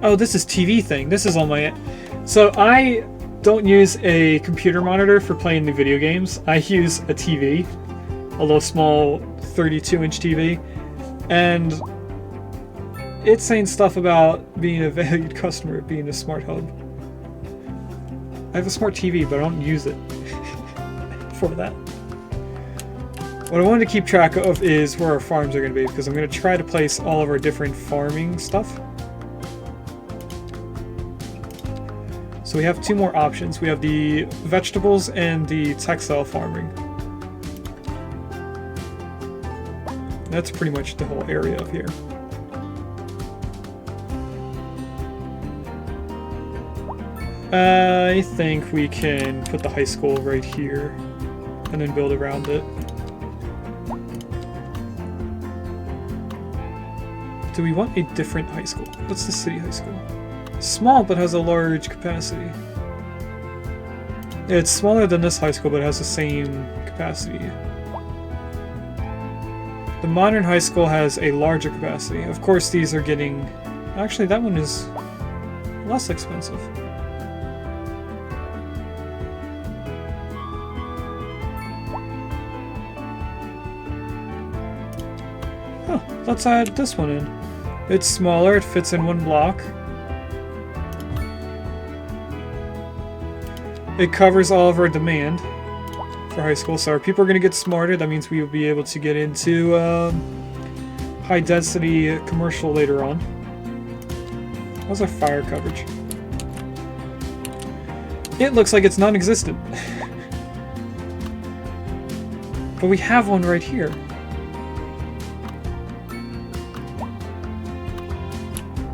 Oh, this is TV thing. This is on my... So I don't use a computer monitor for playing the video games. I use a TV. A little small 32-inch TV. And it's saying stuff about being a valued customer, being a smart hub. I have a smart TV, but I don't use it for that. What I wanted to keep track of is where our farms are going to be, because I'm going to try to place all of our different farming stuff. So we have two more options. We have the vegetables and the textile farming. That's pretty much the whole area of here. I think we can put the high school right here and then build around it. Do we want a different high school? What's the city high school? Small but has a large capacity. It's smaller than this high school but has the same capacity. The modern high school has a larger capacity. Of course these are getting... Actually that one is less expensive. Huh, let's add this one in. It's smaller, it fits in one block. It covers all of our demand for high school, so our people are going to get smarter. That means we will be able to get into high density commercial later on. How's our fire coverage? It looks like it's non-existent. But we have one right here.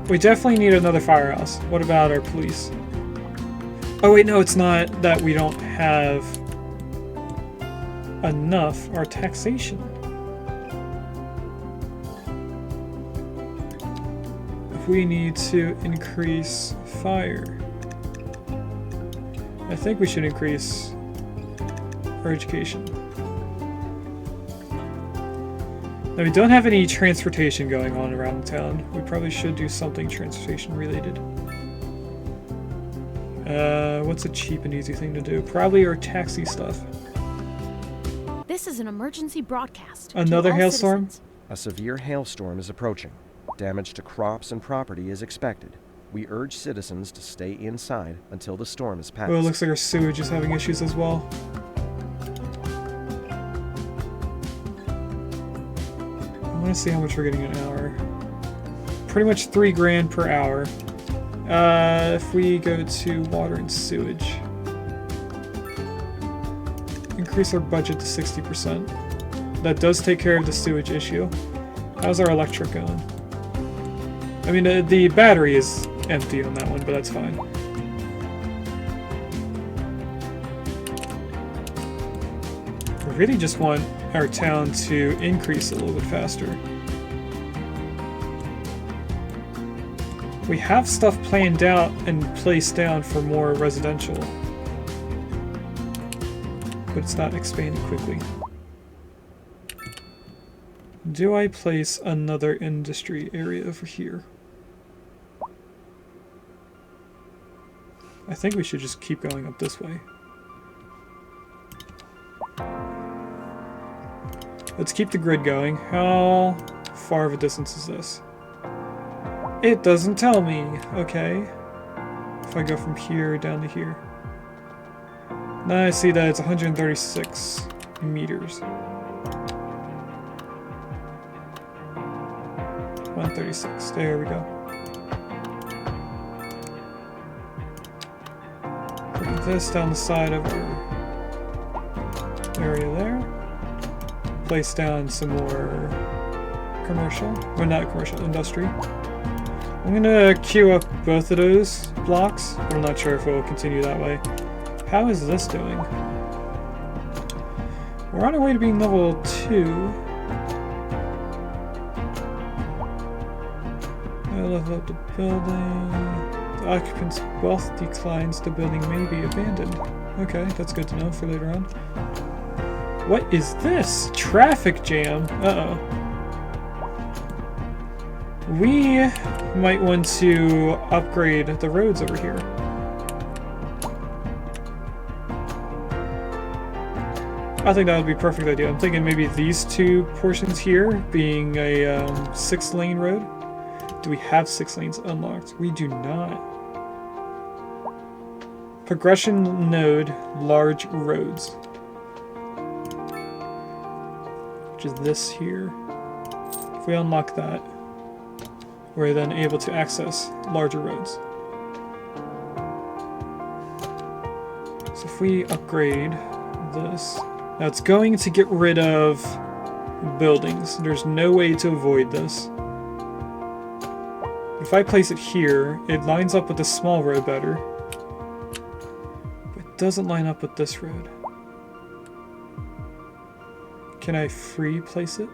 We definitely need another firehouse. What about our police? Oh wait, no, it's not that we don't have enough. Our taxation. If we need to increase fire, I think we should increase our education. Now we don't have any transportation going on around the town. We probably should do something transportation related. What's a cheap and easy thing to do? Probably our taxi stuff. This is an emergency broadcast. Another to all hailstorm? citizens. A severe hailstorm is approaching. Damage to crops and property is expected. We urge citizens to stay inside until the storm is past. Oh, it looks like our sewage is having issues as well. I want to see how much we're getting an hour. Pretty much $3 grand per hour. If we go to water and sewage, increase our budget to 60%. That does take care of the sewage issue. How's our electric going? I mean, the battery is empty on that one, but that's fine. We really just want our town to increase a little bit faster. We have stuff planned out and placed down for more residential, but it's not expanding quickly. Do I place another industry area over here? I think we should just keep going up this way. Let's keep the grid going. How far of a distance is this? It doesn't tell me. Okay. If I go from here down to here. Now I see that it's 136 meters. 136. There we go. Put this down the side of our area there. place down some more commercial, or not commercial, industry. I'm gonna queue up both of those blocks, but I'm not sure if we'll continue that way. How is this doing? We're on our way to being level 2. I level up the building. The occupant's wealth declines. The building may be abandoned. Okay, that's good to know for later on. What is this? Traffic jam. Uh-oh. We might want to upgrade the roads over here. I think that would be a perfect idea. I'm thinking maybe these two portions here being a 6-lane road. Do we have 6 lanes unlocked? We do not. Progression node, large roads. Which is this here. If we unlock that, we're then able to access larger roads. So if we upgrade this, now it's going to get rid of buildings. There's no way to avoid this. If I place it here, it lines up with the small road better. But it doesn't line up with this road. Can I free place it?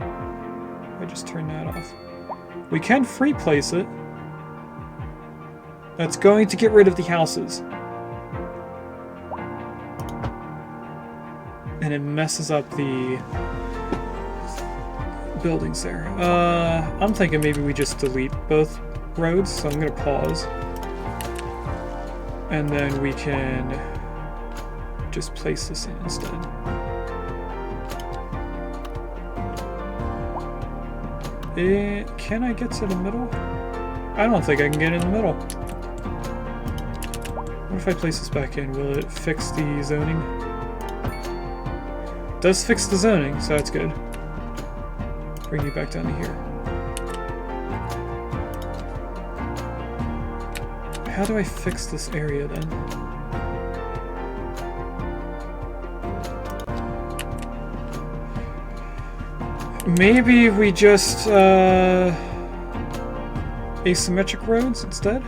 I just turn that off. We can free place it. That's going to get rid of the houses. And it messes up the buildings there. I'm thinking maybe we just delete both roads, so I'm gonna pause. And then we can just place this in instead. Can I get to the middle? I don't think I can get in the middle. What if I place this back in? Will it fix the zoning? It does fix the zoning, so that's good. Bring you back down to here. How do I fix this area then? Maybe we just asymmetric roads instead?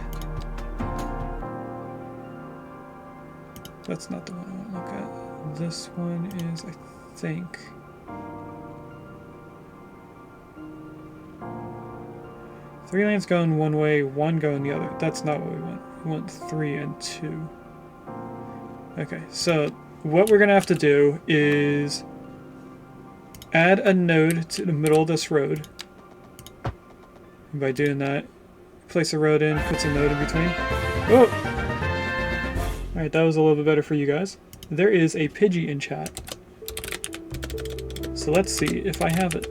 That's not the one I want to look at. This one is, I think... Three lanes going one way, one going the other. That's not what we want. We want 3 and 2. Okay, so what we're going to have to do is add a node to the middle of this road. And by doing that, place a road in, puts a node in between. Oh! Alright, that was a little bit better for you guys. There is a Pidgey in chat. So let's see if I have it.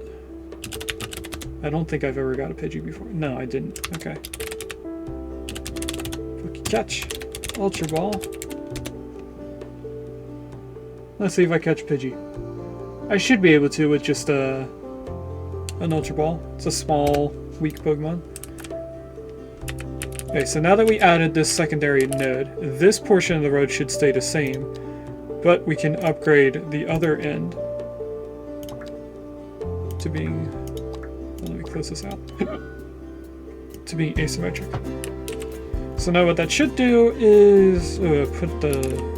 I don't think I've ever got a Pidgey before. No, I didn't. Okay. Catch. Ultra Ball. Let's see if I catch Pidgey. I should be able to with just an Ultra Ball. It's a small, weak Pokemon. Okay, so now that we added this secondary node, this portion of the road should stay the same, but we can upgrade the other end to being... Let me close this out. To being asymmetric. So now what that should do is put the...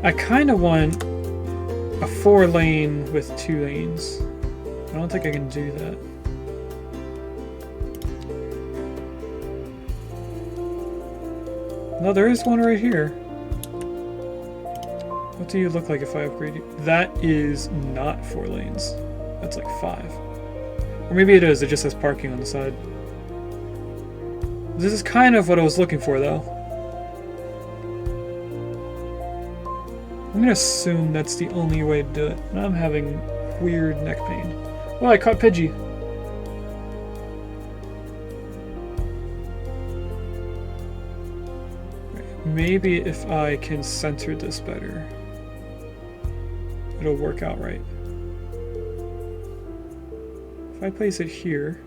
I kind of want a 4-lane with 2 lanes. I don't think I can do that. No, there is one right here. What do you look like if I upgrade you? That is not 4 lanes. That's like 5. Or maybe it is, it just has parking on the side. This is kind of what I was looking for, though. I'm gonna assume that's the only way to do it. And I'm having weird neck pain. Well, I caught Pidgey. Maybe if I can center this better, it'll work out right. If I place it here,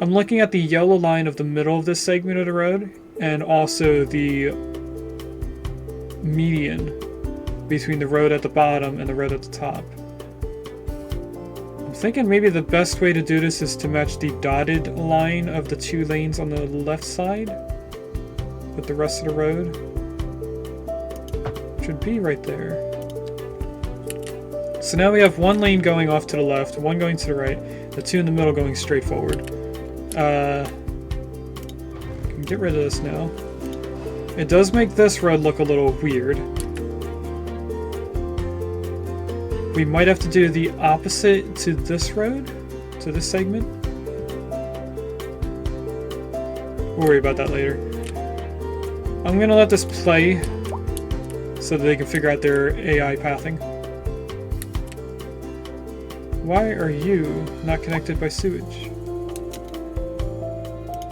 I'm looking at the yellow line of the middle of this segment of the road, and also the median between the road at the bottom and the road at the top. I'm thinking maybe the best way to do this is to match the dotted line of the 2 lanes on the left side with the rest of the road. Should be right there. So now we have 1 lane going off to the left, 1 going to the right, the 2 in the middle going straight forward. Can get rid of this now. It does make this road look a little weird. We might have to do the opposite to this road, to this segment. We'll worry about that later. I'm gonna let this play so that they can figure out their AI pathing. Why are you not connected by sewage?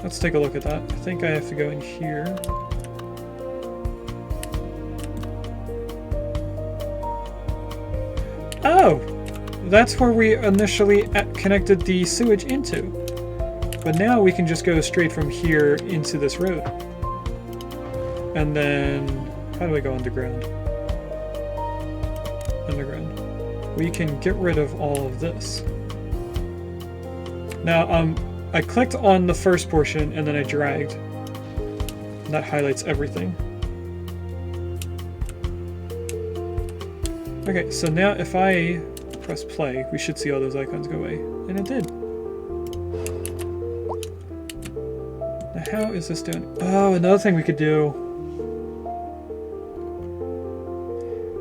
Let's take a look at that. I think I have to go in here. Oh! That's where we initially connected the sewage into. But now we can just go straight from here into this road. And then... how do I go underground? Underground. We can get rid of all of this. Now, I clicked on the first portion and then I dragged. And that highlights everything. Okay, so now if I press play, we should see all those icons go away. And it did. Now how is this doing? Oh, another thing we could do.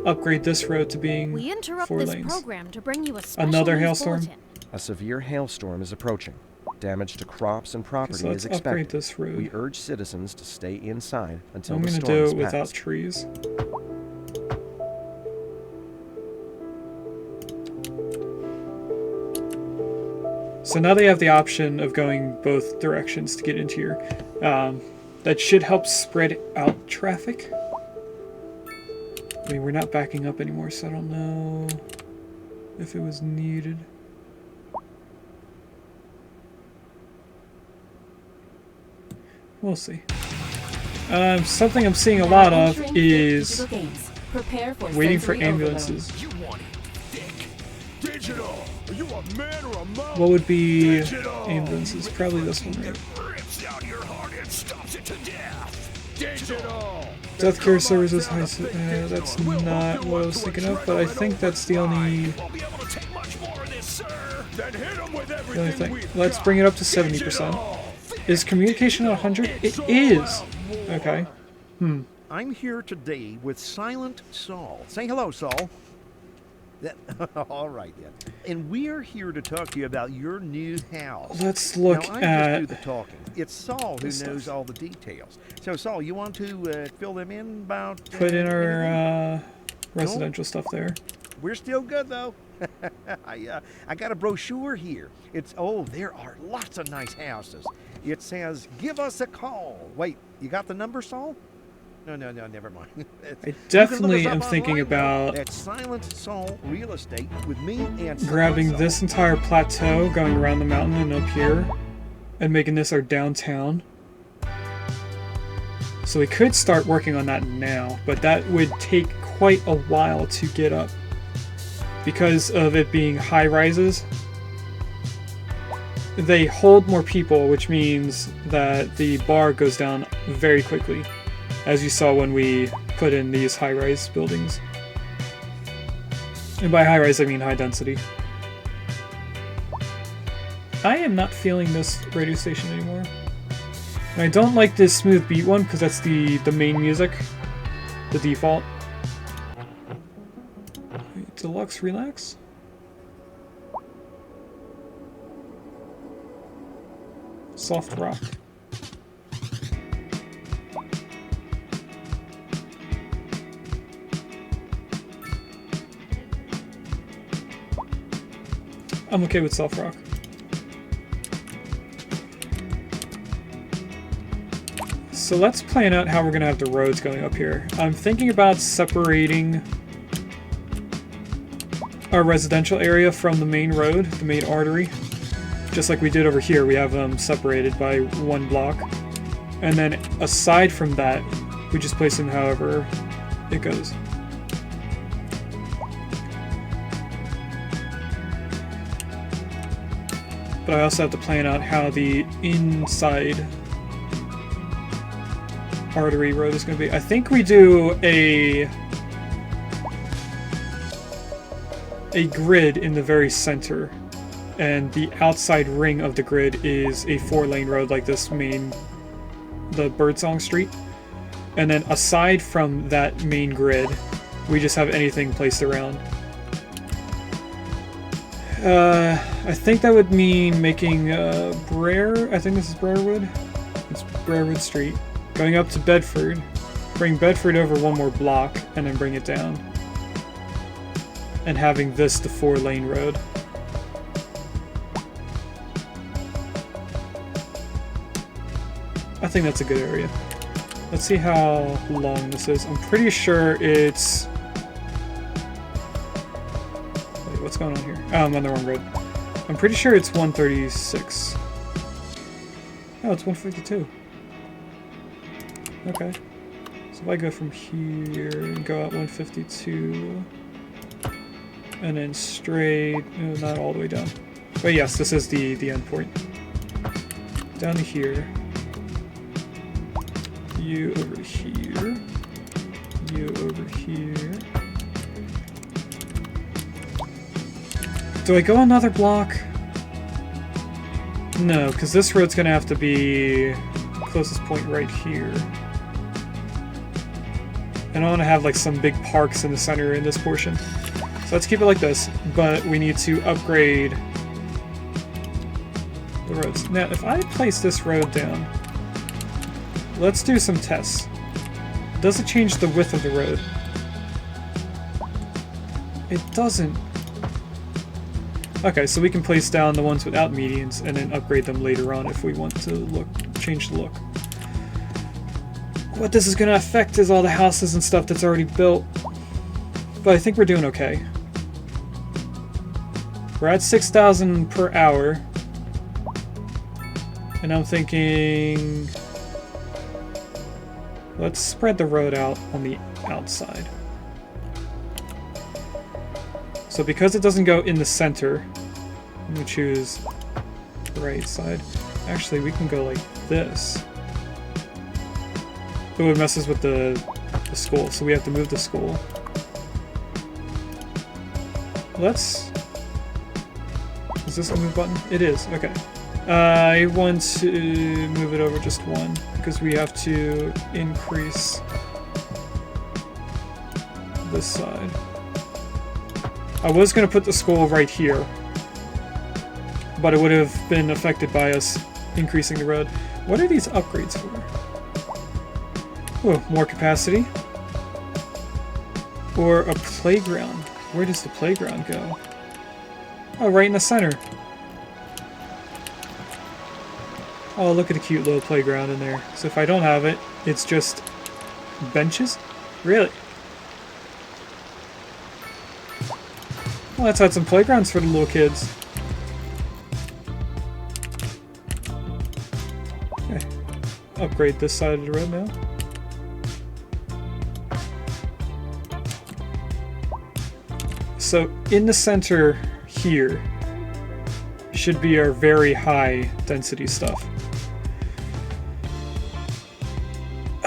Upgrade this road to being We interrupt 4 this lanes. program to bring you a special Another news hailstorm? bulletin. A severe hailstorm is approaching. Damage to crops and property So let's is upgrade expected. this road. We urge citizens to stay inside until I'm the gonna storm do is it without past. trees. So now they have the option of going both directions to get into here. That should help spread out traffic. I mean, we're not backing up anymore, so I don't know if it was needed. We'll see. Something I'm seeing a lot of Entering is digital games. Prepare for waiting for sensory overload. ambulances. You want it thick. Digital. Are you a man or a mom? What would be Digital. ambulances? Probably this one, right? It rips out your heart and stops it to death. Digital. Death care services, that's not what I was thinking of, but I think that's the only Won't be able to take much more of this, sir. Then hit 'em with the only everything thing. we've Let's got. bring it up to 70%. Is communication at 100? It is! Okay. I'm here today with Silent Saul. Say hello, Saul. All right, then. And we're here to talk to you about your new house. Let's look now, I at... just do the talking. It's Saul who this knows stuff. all the details. So, Saul, you want to fill them in about... Put in anything? our residential stuff there. We're still good, though. I got a brochure here. There are lots of nice houses. It says, give us a call. Wait, you got the number, Saul? No, never mind. I definitely am thinking about That's Silent Saul Real Estate with me and grabbing Silent this Saul. entire plateau, going around the mountain and up here, and making this our downtown. So we could start working on that now, but that would take quite a while to get up. Because of it being high rises, they hold more people, which means that the bar goes down very quickly, as you saw when we put in these high-rise buildings. And by high-rise, I mean high density. I am not feeling this radio station anymore. And I don't like this smooth beat one, because that's the main music, the default. Wait, Deluxe Relax? Soft rock. I'm okay with soft rock. So let's plan out how we're gonna have the roads going up here. I'm thinking about separating our residential area from the main road, the main artery. just like we did over here. We have them separated by 1 block. And then aside from that, we just place them however it goes. But I also have to plan out how the inside artery road is going to be. I think we do a grid in the very center, and the outside ring of the grid is a 4-lane road like this the Birdsong Street. And then aside from that main grid, we just have anything placed around. I think that would mean making Brer, I think this is Brerewood. It's Brerewood Street. Going up to Bedford, bring Bedford over 1 more block, and then bring it down. And having this the 4-lane road. I think that's a good area. Let's see how long this is. I'm pretty sure it's... Wait, what's going on here? Oh, I'm on the wrong road. I'm pretty sure it's 136. Oh, it's 152. Okay. So if I go from here and go out 152... and then straight... No, not all the way down. But yes, this is the end point. Down to here. You over here. You over here. Do I go another block? No, because this road's gonna have to be closest point right here. And I want to have like some big parks in the center in this portion. So let's keep it like this, but we need to upgrade the roads. Now, if I place this road down, let's do some tests. Does it change the width of the road? It doesn't. Okay, so we can place down the ones without medians and then upgrade them later on if we want to change the look. What this is going to affect is all the houses and stuff that's already built. But I think we're doing okay. We're at 6,000 per hour. And I'm thinking... let's spread the road out on the outside. So because it doesn't go in the center, we choose the right side. Actually, we can go like this. Oh, it messes with the school, so we have to move the school. Let's... is this a move button? It is, okay. I want to move it over just 1, because we have to increase this side. I was going to put the school right here, but it would have been affected by us increasing the road. What are these upgrades for? Oh, more capacity. Or a playground. Where does the playground go? Oh, right in the center. Oh, look at the cute little playground in there. So if I don't have it, it's just benches? Really? Well, let's add some playgrounds for the little kids. Okay. Upgrade this side of the road now. So in the center here should be our very high density stuff.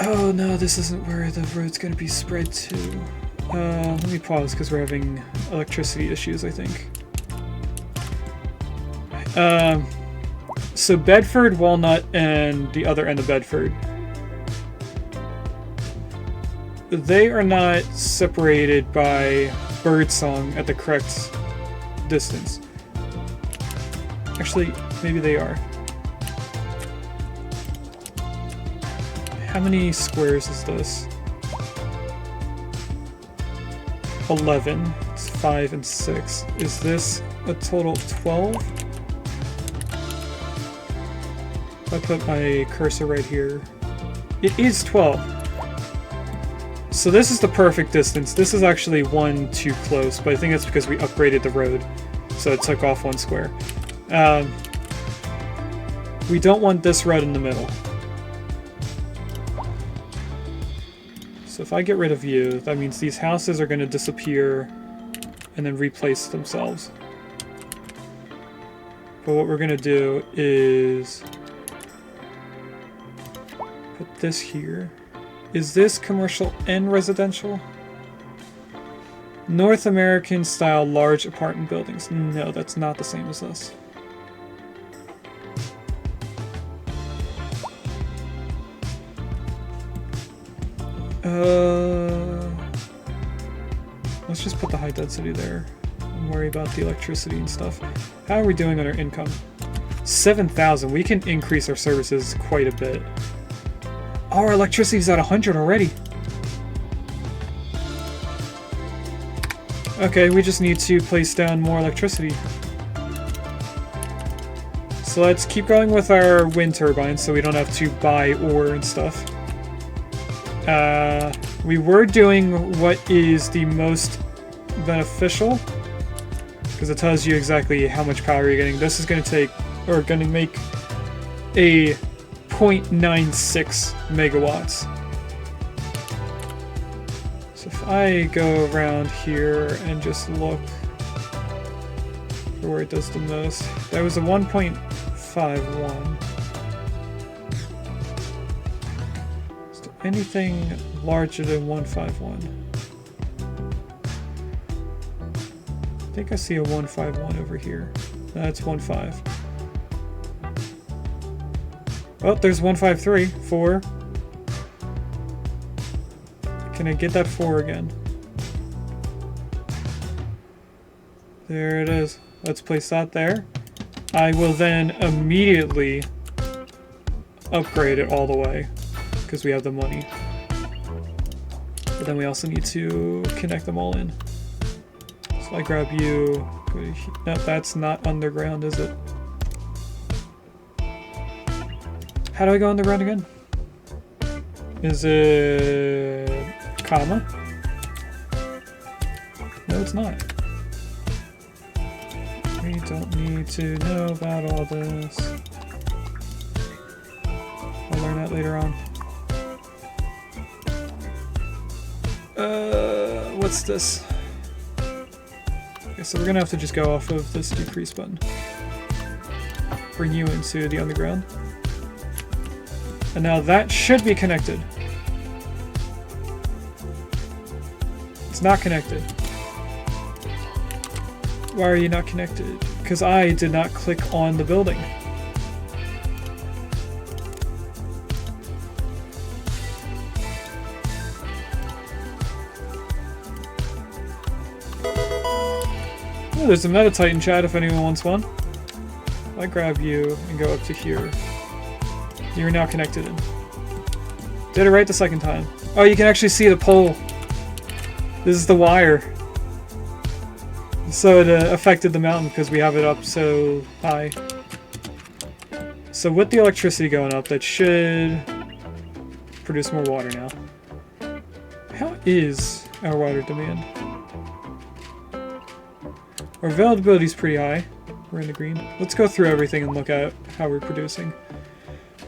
Oh no, this isn't where the road's going to be spread to. Let me pause because we're having electricity issues, I think. So Bedford, Walnut, and the other end of Bedford. They are not separated by Birdsong at the correct distance. Actually, maybe they are. How many squares is this? 11. It's 5 and 6. Is this a total of 12? If I put my cursor right here, it is 12. So this is the perfect distance. This is actually 1 too close, but I think that's because we upgraded the road, so it took off 1 square. We don't want this red in the middle. So if I get rid of you, that means these houses are going to disappear and then replace themselves. But what we're going to do is put this here. Is this commercial and residential? North American style large apartment buildings. No, that's not the same as this. Let's just put the high density there and worry about the electricity and stuff. How are we doing on our income? 7,000. We can increase our services quite a bit. Oh, our electricity's at 100 already. Okay, we just need to place down more electricity. So let's keep going with our wind turbines so we don't have to buy ore and stuff. We were doing what is the most beneficial because it tells you exactly how much power you're getting. This is going to take, or going to make a 0.96 megawatts. So if I go around here and just look for where it does the most, that was a 1.51. Anything larger than 151? I think I see a 151 over here. That's 15. Oh, there's 153. 4. Can I get that 4 again? There it is. Let's place that there. I will then immediately upgrade it all the way, because we have the money. But then we also need to connect them all in. So I grab you. No, that's not underground, is it? How do I go underground again? Is it comma? No, it's not. We don't need to know about all this. I'll learn that later on. What's this? Okay, so we're gonna have to just go off of this decrease button. Bring you into the underground. And now that should be connected. It's not connected. Why are you not connected? Because I did not click on the building. Oh, there's a Meta Titan chat if anyone wants one. I grab you and go up to here. You're now connected in. Did it right the second time. Oh, you can actually see the pole. This is the wire. So it affected the mountain because we have it up so high. So with the electricity going up, that should produce more water now. How is our water demand? Our availability is pretty high. We're in the green. Let's go through everything and look at how we're producing.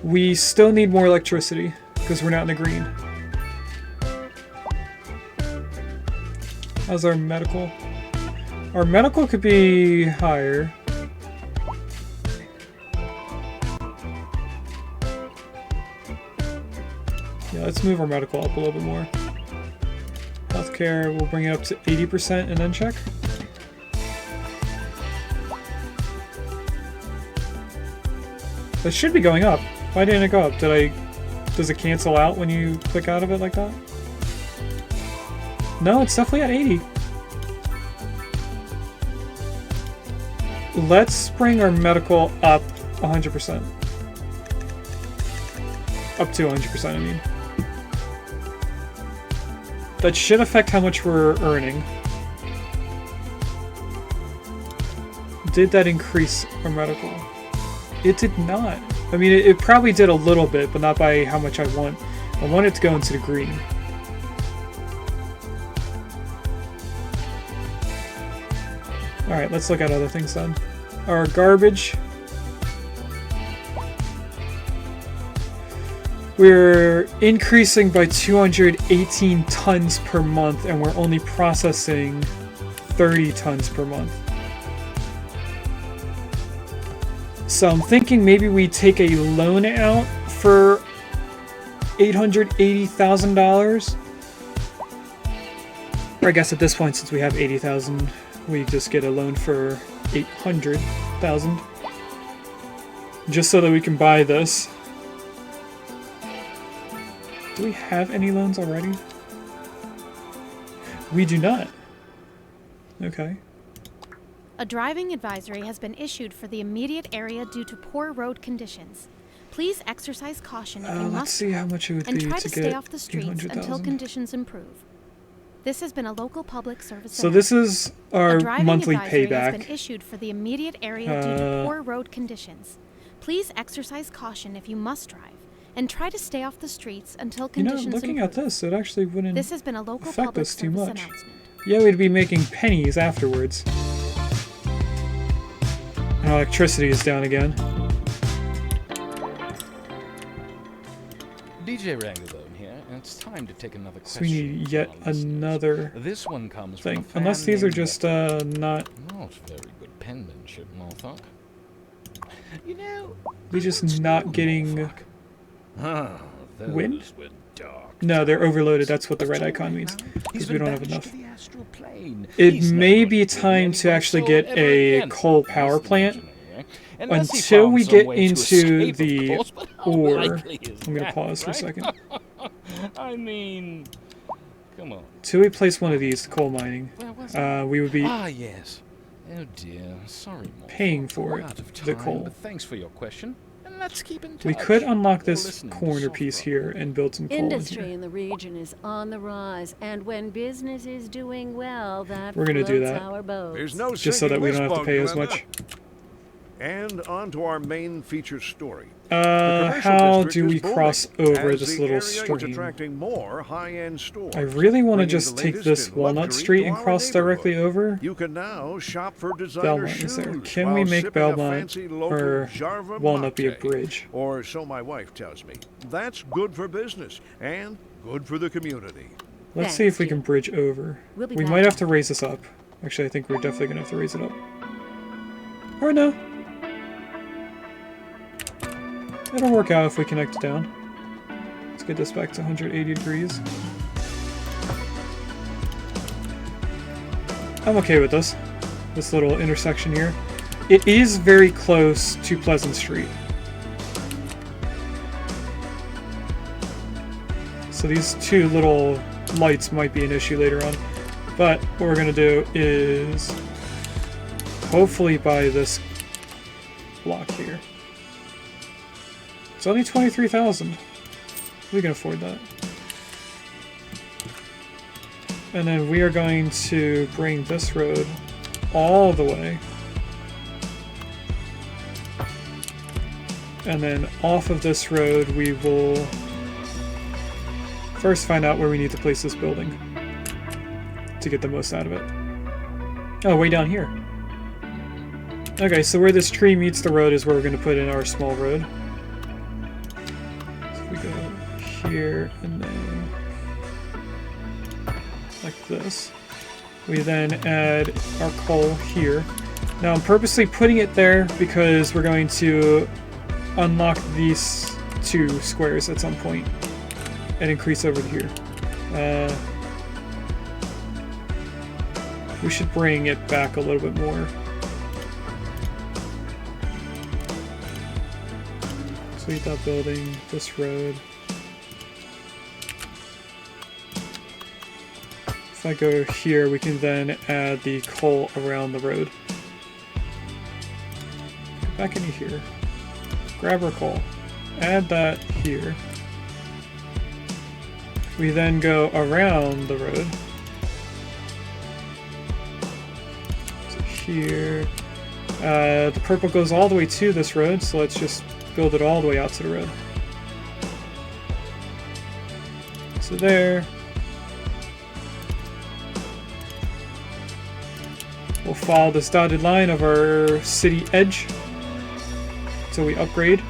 We still need more electricity because we're not in the green. How's our medical? Our medical could be higher. Yeah, let's move our medical up a little bit more. Healthcare, we'll bring it up to 80% and then check. It should be going up. Why didn't it go up? Does it cancel out when you click out of it like that? No, it's definitely at 80. Let's bring our medical up 100%. Up to 100%, I mean. That should affect how much we're earning. Did that increase our medical? It did not. I mean, it probably did a little bit, but not by how much I want. I want it to go into the green. Alright, let's look at other things then. Our garbage. We're increasing by 218 tons per month, and we're only processing 30 tons per month. So I'm thinking maybe we take a loan out for $880,000. Or I guess at this point, since we have 80,000, we just get a loan for 800,000. Just so that we can buy this. Do we have any loans already? We do not. Okay. A driving advisory has been issued for the immediate area due to poor road conditions. Please exercise caution if you Let's must see how much it would and be try to to stay get off the streets until 800,000. conditions improve. This has been a local public service. So this is our a driving monthly advisory payback. has been issued for the immediate area due to poor road conditions. Please exercise caution if you must drive and try to stay off the streets until conditions looking improve. at this, it actually wouldn't This has been a local affect public us too service much. announcement. Yeah, we'd be making pennies afterwards. And electricity is down again. DJ Rangalone here, and it's time to take another So question. we need from yet our listeners. another This one comes thing. from a fan Unless these are named just Walter. not. Not very good penmanship, Norfolk. You know, We just not getting. Wind? those were dark No, they're times. overloaded. That's what the red icon means. He's Because we been don't have banished enough. to the astral plane. It He's may never be going to time be to actually anyone's get soul ever a again. coal That's power the plant. mention anyway. Unless he Until found we some get way to into escape, the of course, but how ore. likely is I'm gonna that, pause for a right? second. I mean, come on. Till we place one of these coal mining, Where was I? we would be Ah, yes. Oh dear, sorry, Morph. paying for it, Out of the time, coal. but thanks for your question, and let's keep in touch. We could unlock You're this listening to corner Soft piece Rock. here and build some coal in Industry here. in the region is on the rise, and when business is doing well, that We're gonna do floats that. our boats. There's no Just so that we don't have to pay as much. And on to our main featured story. The commercial How district do is we booming cross over as this the little area is stream? attracting more high-end stores. I really want to bringing just the take latest this in Walnut luxury Street to and our cross directly neighborhood. over. You can now shop for designer Belmont shoes is there. Can we while make sipping a Belmont fancy local or Jarva Walnut be a mate. bridge? Or so my wife tells me. That's good for business and good for the community. Let's see if we Thanks, can Jim. bridge over. We'll be We back might have up. to raise this up. Actually, I think we're definitely going to have to raise it up. Or no. It'll work out if we connect it down. Let's get this back to 180 degrees. I'm okay with this. This little intersection here. It is very close to Pleasant Street. So these two little lights might be an issue later on. But what we're going to do is hopefully buy this block here. It's only 23,000. We can afford that. And then we are going to bring this road all the way. And then off of this road we will first find out where we need to place this building to get the most out of it. Oh, way down here. Okay, so where this tree meets the road is where we're going to put in our small road. So we go here and then like this. We then add our coal here. Now I'm purposely putting it there because we're going to unlock these two squares at some point and increase over to here. We should bring it back a little bit more. So that building, this road. If I go here, we can then add the coal around the road. Go back into here. Grab our coal. Add that here. We then go around the road. So here. The purple goes all the way to this road, so let's just build it all the way out to the road. So there. We'll follow this dotted line of our city edge until we upgrade.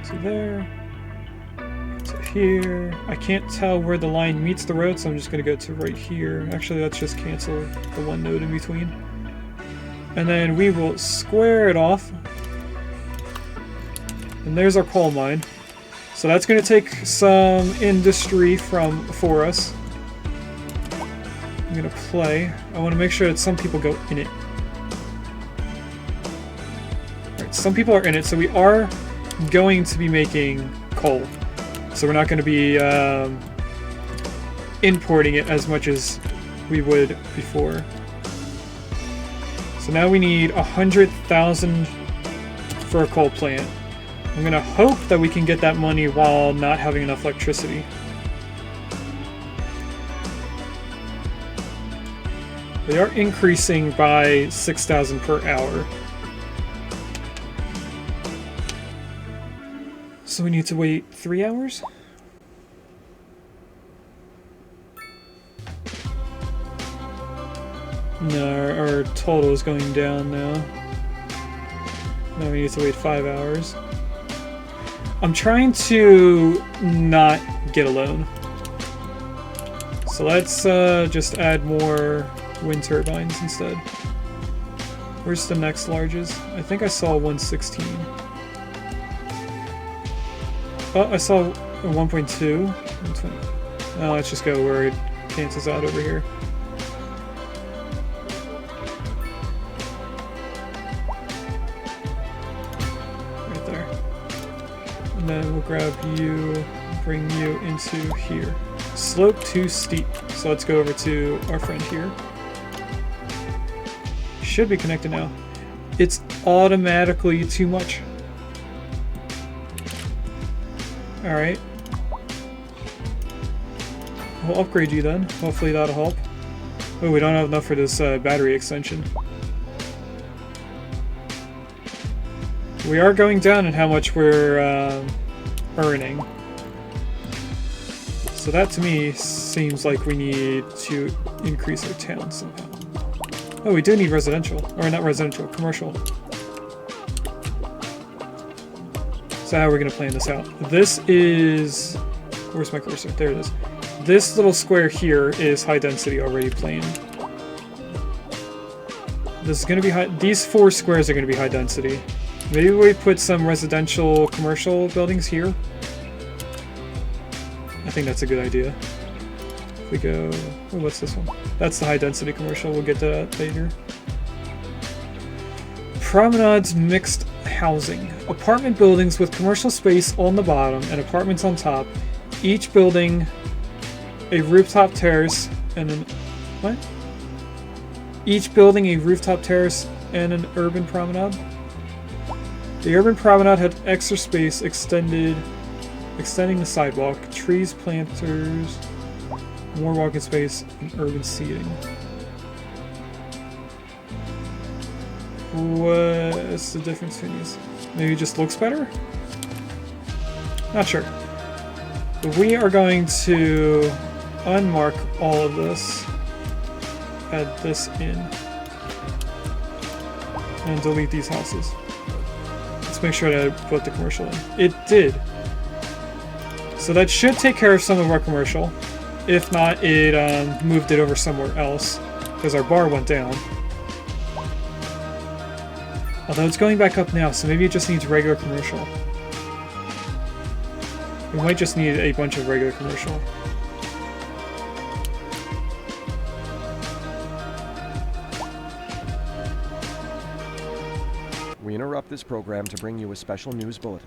So there. To here. I can't tell where the line meets the road, so I'm just going to go to right here. Actually, let's just cancel the one node in between. And then we will square it off. And there's our coal mine. So that's going to take some industry for us. I'm going to play. I want to make sure that some people go in it. Alright, some people are in it, so we are going to be making coal. So we're not going to be importing it as much as we would before. So now we need 100,000 for a coal plant. I'm going to hope that we can get that money while not having enough electricity. They are increasing by 6,000 per hour. So we need to wait 3 hours? No, our total is going down now. Now we need to wait 5 hours. I'm trying to not get a loan. So let's just add more wind turbines instead. Where's the next largest? I think I saw 116. Oh, I saw a 1.2. 120. Oh, let's just go where it cancels out over here. Right there. And then we'll grab you, bring you into here. Slope too steep. So let's go over to our friend here. Should be connected now. It's automatically too much. Alright. We'll upgrade you then. Hopefully that'll help. Oh, we don't have enough for this battery extension. We are going down in how much we're earning. So that to me seems like we need to increase our town somehow. Oh, we do need residential. Or not residential, commercial. So how are we going to plan this out? This is... Where's my cursor? There it is. This little square here is high density already planned. This is going to be high... These 4 squares are going to be high density. Maybe we put some residential commercial buildings here. I think that's a good idea. If we go... Oh, what's this one? That's the high density commercial. We'll get to that later. Promenades mixed housing. Apartment buildings with commercial space on the bottom and apartments on top. Each building a rooftop terrace and an... What? Each building a rooftop terrace and an urban promenade. The urban promenade had extra space extending the sidewalk, trees, planters, more walking space, and urban seating. What's the difference between these? Maybe it just looks better? Not sure. But we are going to unmark all of this, add this in, and delete these houses. Let's make sure that I put the commercial in. It did. So that should take care of some of our commercial. If not, it moved it over somewhere else, because our bar went down. Although it's going back up now, so maybe it just needs regular commercial. We might just need a bunch of regular commercial. We interrupt this program to bring you a special news bulletin.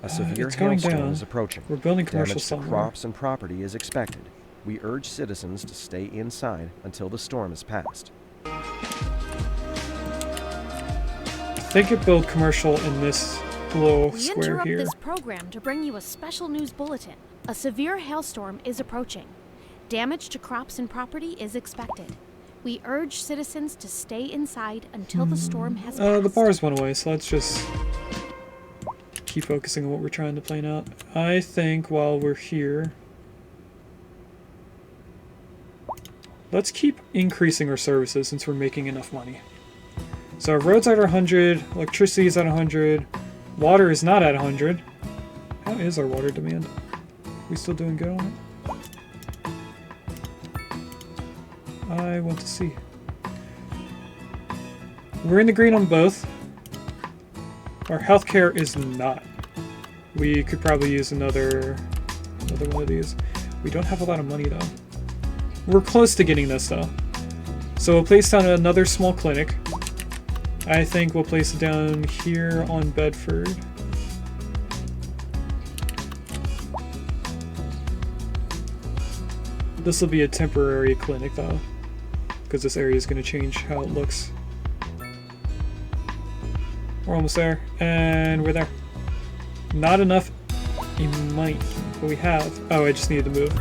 A severe it's going hailstorm down. is approaching. We're building commercial Damage to somewhere. crops and property is expected. We urge citizens to stay inside until the storm is passed. They could build commercial in this little We square interrupt here. this program to bring you a special news bulletin. A severe hailstorm is approaching. Damage to crops and property is expected. We urge citizens to stay inside until the storm has passed. The bars went away, so let's just keep focusing on what we're trying to plan out. I think while we're here, let's keep increasing our services since we're making enough money. So our roads at 100, electricity is at 100, water is not at 100. is our water demand? We still doing good on it? I want to see. We're in the green on both. Our healthcare is not. We could probably use another one of these. We don't have a lot of money though. We're close to getting this though. So we'll place down another small clinic. I think we'll place it down here on Bedford. This will be a temporary clinic though, because this area is going to change how it looks. We're almost there, and we're there. Not enough money, but we have. Oh, I just needed to move.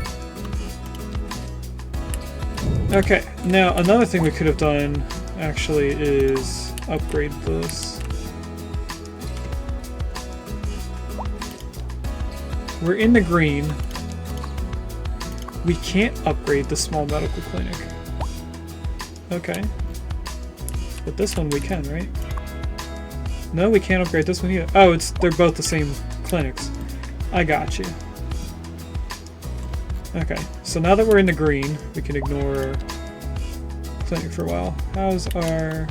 Okay, now another thing we could have done actually is upgrade this. We're in the green. We can't upgrade the small medical clinic. Okay. But this one we can, right? No, we can't upgrade this one either. Oh, they're both the same clinics. I got you. Okay, so now that we're in the green, we can ignore clinic for a while. How's our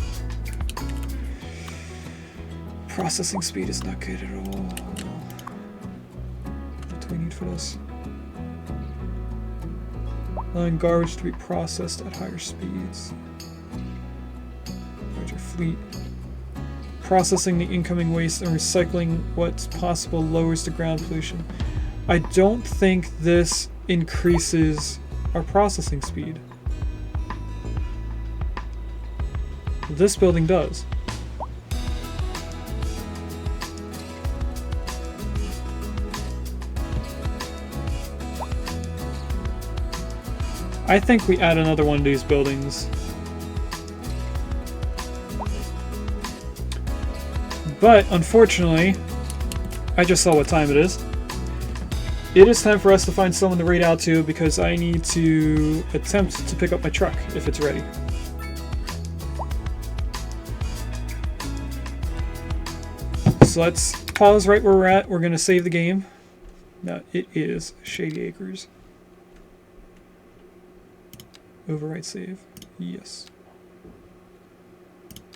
processing speed? Is not good at all. What do we need for this? Allowing garbage to be processed at higher speeds. Larger fleet. Processing the incoming waste and recycling what's possible lowers the ground pollution. I don't think this increases our processing speed. This building does. I think we add another one of these buildings. But, unfortunately, I just saw what time it is. It is time for us to find someone to raid out to because I need to attempt to pick up my truck if it's ready. So let's pause right where we're at. We're going to save the game. Now, it is Shady Acres. Overwrite save. Yes.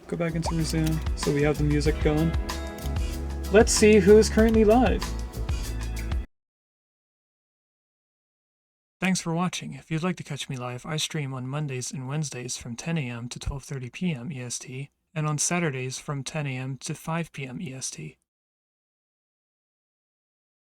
Go back into resume so we have the music going. Let's see who is currently live. Thanks for watching. If you'd like to catch me live, I stream on Mondays and Wednesdays from 10 a.m. to 12:30 p.m. EST, and on Saturdays from 10 a.m. to 5 p.m. EST.